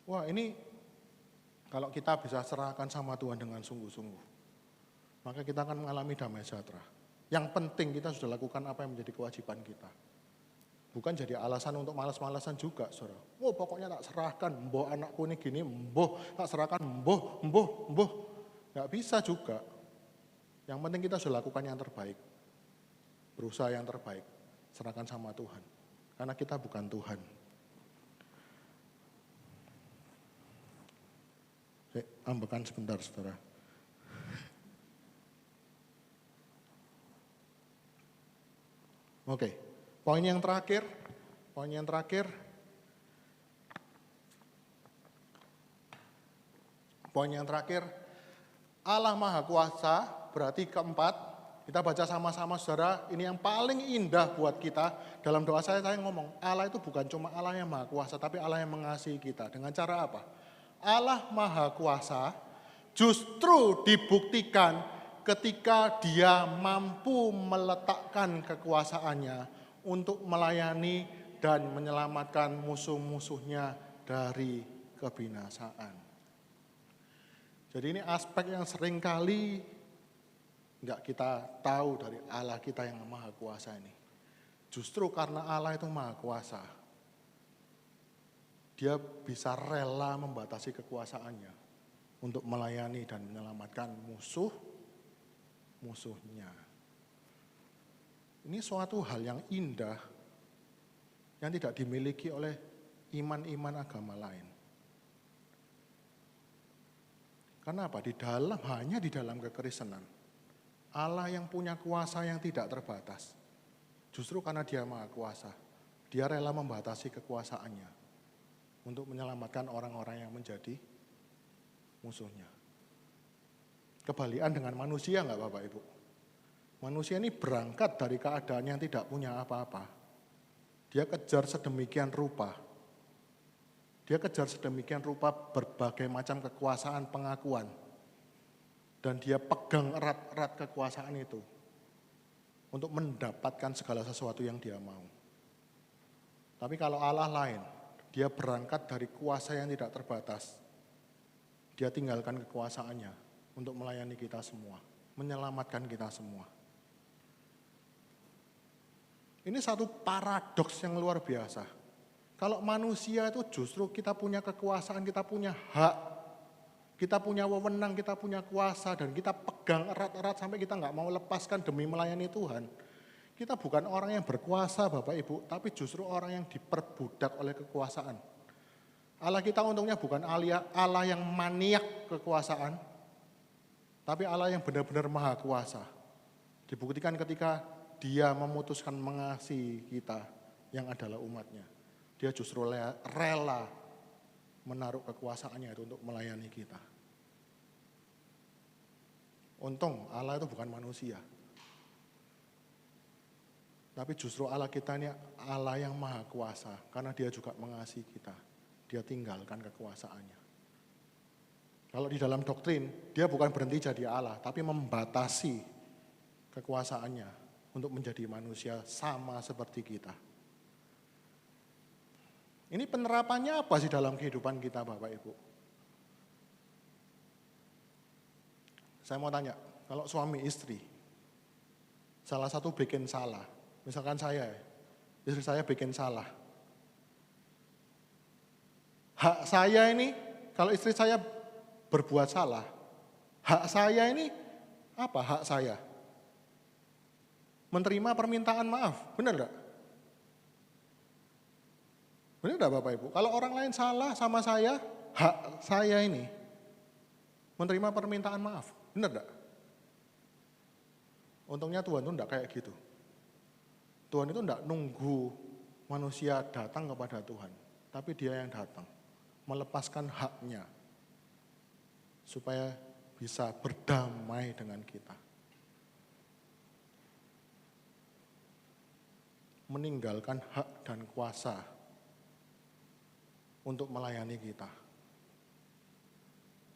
Wah ini, kalau kita bisa serahkan sama Tuhan dengan sungguh-sungguh, maka kita akan mengalami damai sejahtera. Yang penting kita sudah lakukan apa yang menjadi kewajiban kita. Bukan jadi alasan untuk malas-malasan juga, saudara. Oh pokoknya tak serahkan, mboh anakku ini gini, mboh tak serahkan, mboh. Nggak bisa juga. Yang penting kita sudah lakukan yang terbaik. Berusaha yang terbaik, serahkan sama Tuhan. Karena kita bukan Tuhan. Saya ambekan sebentar, saudara. Oke. Poin yang terakhir, Allah Maha Kuasa, berarti keempat, kita baca sama-sama saudara, ini yang paling indah buat kita. Dalam doa saya ngomong, Allah itu bukan cuma Allah yang Maha Kuasa, tapi Allah yang mengasihi kita. Dengan cara apa? Allah Maha Kuasa justru dibuktikan ketika Dia mampu meletakkan kekuasaannya untuk melayani dan menyelamatkan musuh-musuhnya dari kebinasaan. Jadi ini aspek yang seringkali enggak kita tahu dari Allah kita yang Maha Kuasa ini. Justru karena Allah itu Maha Kuasa, Dia bisa rela membatasi kekuasaannya untuk melayani dan menyelamatkan musuhnya. Ini suatu hal yang indah yang tidak dimiliki oleh iman-iman agama lain. Karena apa? Hanya di dalam kekristenan, Allah yang punya kuasa yang tidak terbatas. Justru karena Dia Maha Kuasa, Dia rela membatasi kekuasaannya untuk menyelamatkan orang-orang yang menjadi musuhnya. Kebalikan dengan manusia enggak Bapak Ibu? Manusia ini berangkat dari keadaan yang tidak punya apa-apa. Dia kejar sedemikian rupa. Berbagai macam kekuasaan, pengakuan. Dan dia pegang erat-erat kekuasaan itu untuk mendapatkan segala sesuatu yang dia mau. Tapi kalau Allah lain, Dia berangkat dari kuasa yang tidak terbatas. Dia tinggalkan kekuasaannya untuk melayani kita semua, menyelamatkan kita semua. Ini satu paradoks yang luar biasa. Kalau manusia itu justru kita punya kekuasaan, kita punya hak, kita punya wewenang, kita punya kuasa, dan kita pegang erat-erat sampai kita nggak mau lepaskan demi melayani Tuhan. Kita bukan orang yang berkuasa Bapak Ibu, tapi justru orang yang diperbudak oleh kekuasaan. Allah kita untungnya bukan Allah yang maniak kekuasaan, tapi Allah yang benar-benar maha kuasa. Dibuktikan ketika Dia memutuskan mengasihi kita yang adalah umatnya. Dia justru rela menaruh kekuasaannya itu untuk melayani kita. Untung Allah itu bukan manusia. Tapi justru Allah kita ini Allah yang maha kuasa. Karena Dia juga mengasihi kita. Dia tinggalkan kekuasaannya. Kalau di dalam doktrin, Dia bukan berhenti jadi Allah, tapi membatasi kekuasaannya untuk menjadi manusia sama seperti kita. Ini penerapannya apa sih dalam kehidupan kita Bapak Ibu? Saya mau tanya, kalau suami istri, salah satu bikin salah, misalkan saya, istri saya bikin salah. Hak saya ini, kalau istri saya berbuat salah, hak saya ini apa hak saya? Menerima permintaan maaf, benar enggak? Benar enggak Bapak Ibu? Kalau orang lain salah sama saya, hak saya ini menerima permintaan maaf, benar enggak? Untungnya Tuhan itu enggak kayak gitu. Tuhan itu enggak nunggu manusia datang kepada Tuhan, tapi Dia yang datang, melepaskan haknya, supaya bisa berdamai dengan kita. Meninggalkan hak dan kuasa untuk melayani kita.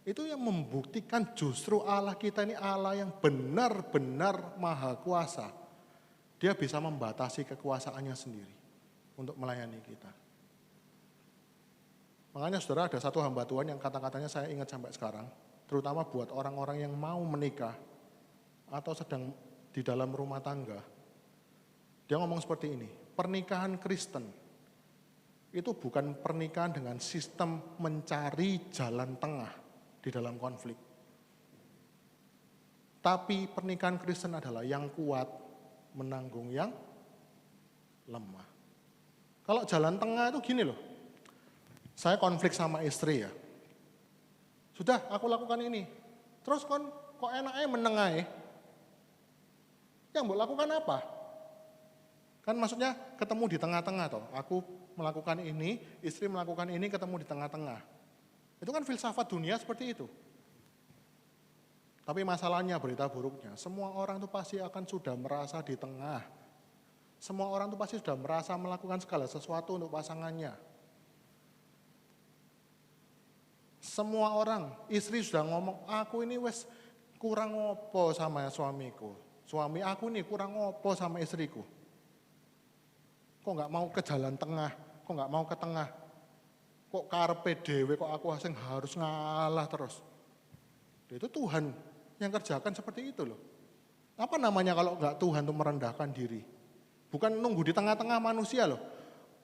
Itu yang membuktikan justru Allah kita ini Allah yang benar-benar maha kuasa. Dia bisa membatasi kekuasaannya sendiri untuk melayani kita. Makanya saudara, ada satu hamba Tuhan yang kata-katanya saya ingat sampai sekarang, terutama buat orang-orang yang mau menikah atau sedang di dalam rumah tangga. Dia ngomong seperti ini, pernikahan Kristen itu bukan pernikahan dengan sistem mencari jalan tengah di dalam konflik. Tapi pernikahan Kristen adalah yang kuat menanggung yang lemah. Kalau jalan tengah itu gini loh, saya konflik sama istri ya. Sudah, aku lakukan ini. Terus kok enaknya menengah ya? Yang mau lakukan apa? Kan maksudnya ketemu di tengah-tengah toh. Aku melakukan ini, istri melakukan ini, ketemu di tengah-tengah. Itu kan filsafat dunia seperti itu. Tapi masalahnya, berita buruknya, semua orang itu pasti akan sudah merasa di tengah. Semua orang itu pasti sudah merasa melakukan segala sesuatu untuk pasangannya. Semua orang, istri sudah ngomong, aku ini wes kurang opo sama suamiku. Suami aku ini kurang opo sama istriku. Kok nggak mau ke jalan tengah, kok nggak mau ke tengah. Kok karepe dhewe, kok aku asing harus ngalah terus. Itu Tuhan yang kerjakan seperti itu loh. Apa namanya kalau nggak Tuhan itu merendahkan diri? Bukan nunggu di tengah-tengah manusia loh.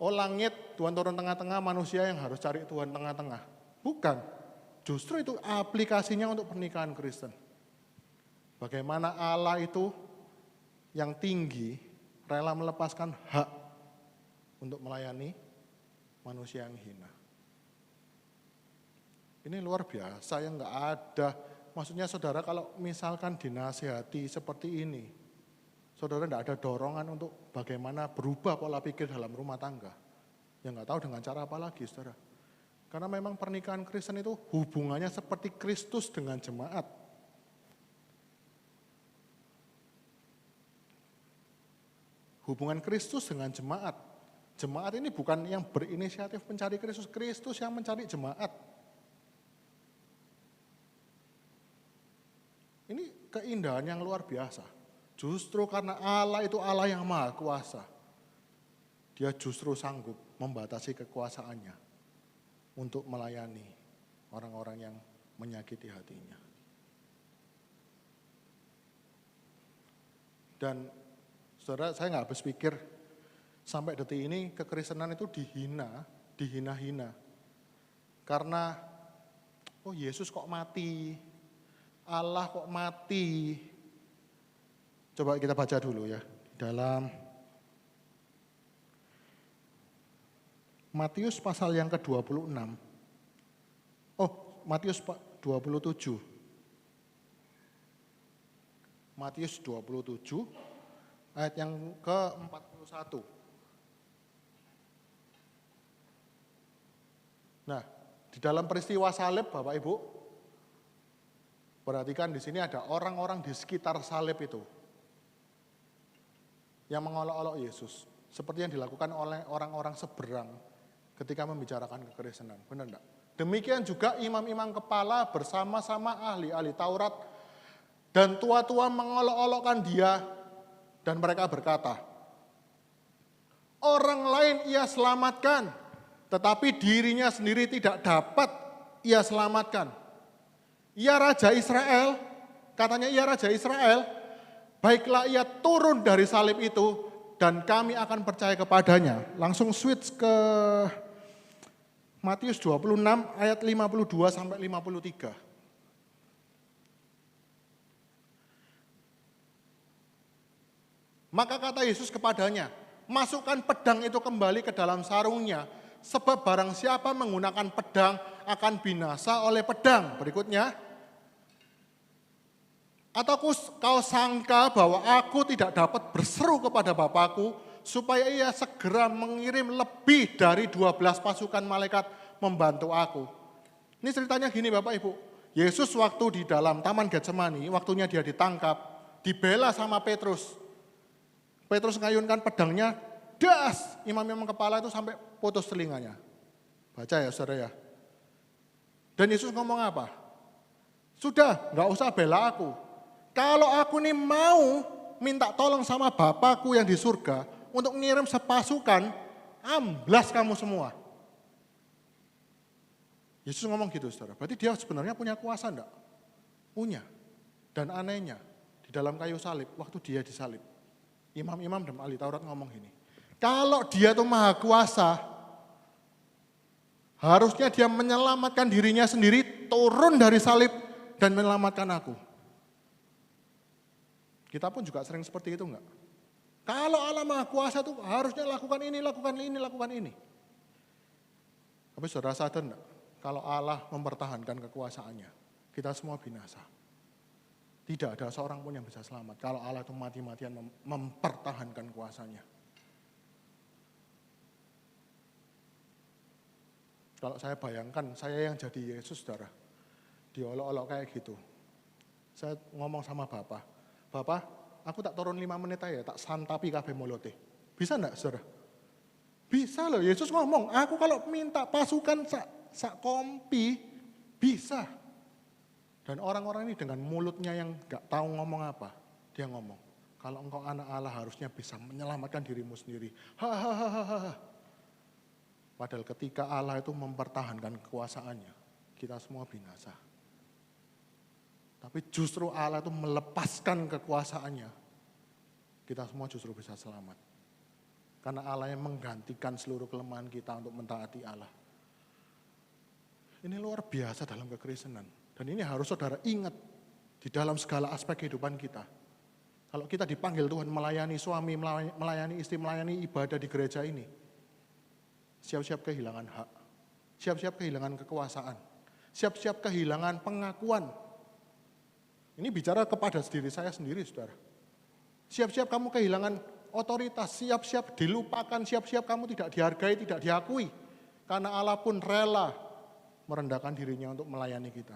Oh langit, Tuhan turun tengah-tengah, manusia yang harus cari Tuhan tengah-tengah. Bukan, justru itu aplikasinya untuk pernikahan Kristen. Bagaimana Allah itu yang tinggi, rela melepaskan hak untuk melayani manusia yang hina. Ini luar biasa yang nggak ada. Maksudnya saudara kalau misalkan dinasihati seperti ini, saudara nggak ada dorongan untuk bagaimana berubah pola pikir dalam rumah tangga. Ya nggak tahu dengan cara apa lagi saudara. Karena memang pernikahan Kristen itu hubungannya seperti Kristus dengan jemaat. Hubungan Kristus dengan jemaat. Jemaat ini bukan yang berinisiatif mencari Kristus, Kristus yang mencari jemaat. Ini keindahan yang luar biasa. Justru karena Allah itu Allah yang maha kuasa. Dia justru sanggup membatasi kekuasaannya untuk melayani orang-orang yang menyakiti hatinya. Dan saudara, saya nggak habis pikir sampai detik ini kekristenan itu dihina-hina. Karena, oh Yesus kok mati, Allah kok mati. Coba kita baca dulu ya, dalam Matius pasal yang ke-26. Oh, Matius 27. Matius 27, ayat yang ke-41. Nah, di dalam peristiwa salib Bapak Ibu, perhatikan di sini ada orang-orang di sekitar salib itu yang mengolok-olok Yesus, seperti yang dilakukan oleh orang-orang seberang ketika membicarakan kekristenan. Benar enggak? Demikian juga imam-imam kepala bersama-sama ahli-ahli Taurat dan tua-tua mengolok-olokkan dia dan mereka berkata, orang lain ia selamatkan, tetapi dirinya sendiri tidak dapat ia selamatkan. Ia Raja Israel, Katanya ia Raja Israel, baiklah ia turun dari salib itu dan kami akan percaya kepadanya. Langsung switch ke Matius 26 ayat 52 sampai 53. Maka kata Yesus kepadanya, masukkan pedang itu kembali ke dalam sarungnya, sebab barang siapa menggunakan pedang akan binasa oleh pedang. Berikutnya, atau kau sangka bahwa aku tidak dapat berseru kepada Bapakku, supaya ia segera mengirim lebih dari 12 pasukan malaikat membantu aku. Ini ceritanya gini Bapak Ibu, Yesus waktu di dalam Taman Getsemani, waktunya dia ditangkap, dibela sama Petrus. Petrus ngayunkan pedangnya, das, imam-imam kepala itu sampai putus telinganya. Baca ya saudara ya. Dan Yesus ngomong apa? Sudah, nggak usah bela aku. Kalau aku nih mau minta tolong sama Bapakku yang di surga untuk ngirim sepasukan, amblas kamu semua. Yesus ngomong gitu saudara. Berarti dia sebenarnya punya kuasa enggak? Punya. Dan anehnya, di dalam kayu salib, waktu dia disalib, imam-imam dan ahli Taurat ngomong gini, kalau dia tuh maha kuasa, harusnya dia menyelamatkan dirinya sendiri, turun dari salib dan menyelamatkan aku. Kita pun juga sering seperti itu enggak? Kalau Allah maha kuasa tuh harusnya lakukan ini, lakukan ini, lakukan ini. Tapi saudara sadar enggak? Kalau Allah mempertahankan kekuasaannya, kita semua binasa. Tidak ada seorang pun yang bisa selamat kalau Allah itu mati-matian mempertahankan kuasanya. Kalau saya bayangkan, saya yang jadi Yesus, saudara, diolok-olok kayak gitu. Saya ngomong sama Bapak, Bapak, aku tak turun 5 menit aja, tak santapi kabeh molote. Bisa enggak, saudara? Bisa loh, Yesus ngomong, aku kalau minta pasukan sak kompi, bisa. Dan orang-orang ini dengan mulutnya yang gak tahu ngomong apa, dia ngomong, kalau engkau anak Allah harusnya bisa menyelamatkan dirimu sendiri. Hahaha. Padahal ketika Allah itu mempertahankan kekuasaannya, kita semua binasa. Tapi justru Allah itu melepaskan kekuasaannya, kita semua justru bisa selamat. Karena Allah yang menggantikan seluruh kelemahan kita untuk mentaati Allah. Ini luar biasa dalam kekristenan. Dan ini harus saudara ingat di dalam segala aspek kehidupan kita. Kalau kita dipanggil Tuhan melayani suami, melayani istri, melayani ibadah di gereja ini, siap-siap kehilangan hak, siap-siap kehilangan kekuasaan, siap-siap kehilangan pengakuan. Ini bicara kepada diri saya sendiri, saudara. Siap-siap kamu kehilangan otoritas, siap-siap dilupakan, siap-siap kamu tidak dihargai, tidak diakui. Karena Allah pun rela merendahkan dirinya untuk melayani kita.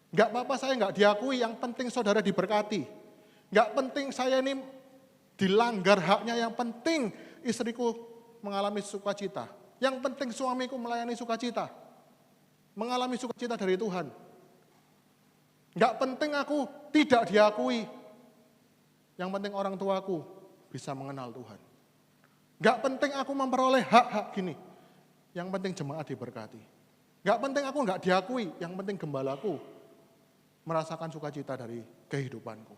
Enggak apa-apa saya enggak diakui, yang penting saudara diberkati. Enggak penting saya ini dilanggar haknya, yang penting istriku mengalami sukacita. Yang penting suamiku melayani sukacita. Mengalami sukacita dari Tuhan. Enggak penting aku tidak diakui. Yang penting orang tuaku bisa mengenal Tuhan. Enggak penting aku memperoleh hak-hak gini. Yang penting jemaat diberkati. Enggak penting aku enggak diakui, yang penting gembalaku merasakan sukacita dari kehidupanku.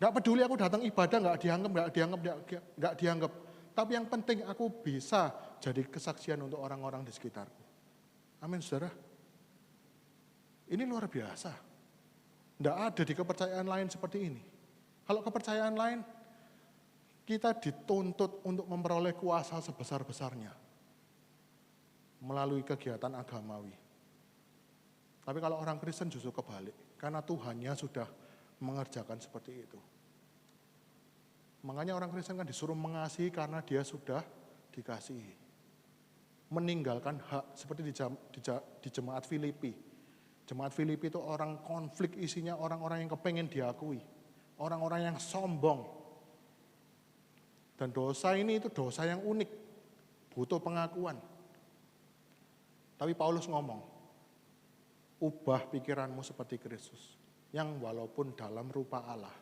Enggak peduli aku datang ibadah enggak dianggap. Tapi yang penting aku bisa jadi kesaksian untuk orang-orang di sekitarku. Amin, saudara. Ini luar biasa. Enggak ada di kepercayaan lain seperti ini. Kalau kepercayaan lain, kita dituntut untuk memperoleh kuasa sebesar-besarnya melalui kegiatan agamawi. Tapi kalau orang Kristen justru kebalik, karena Tuhannya sudah mengerjakan seperti itu. Makanya orang Kristen kan disuruh mengasihi karena dia sudah dikasihi. Meninggalkan hak, seperti di jemaat Filipi. Jemaat Filipi itu orang konflik, isinya orang-orang yang kepengen diakui. Orang-orang yang sombong. Dan dosa ini itu dosa yang unik, butuh pengakuan. Tapi Paulus ngomong, ubah pikiranmu seperti Kristus, yang walaupun dalam rupa Allah,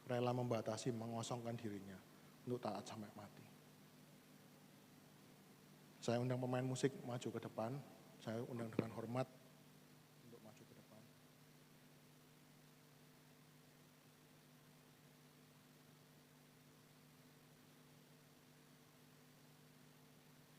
rela membatasi, mengosongkan dirinya untuk taat sampai mati. Saya undang pemain musik maju ke depan, saya undang dengan hormat.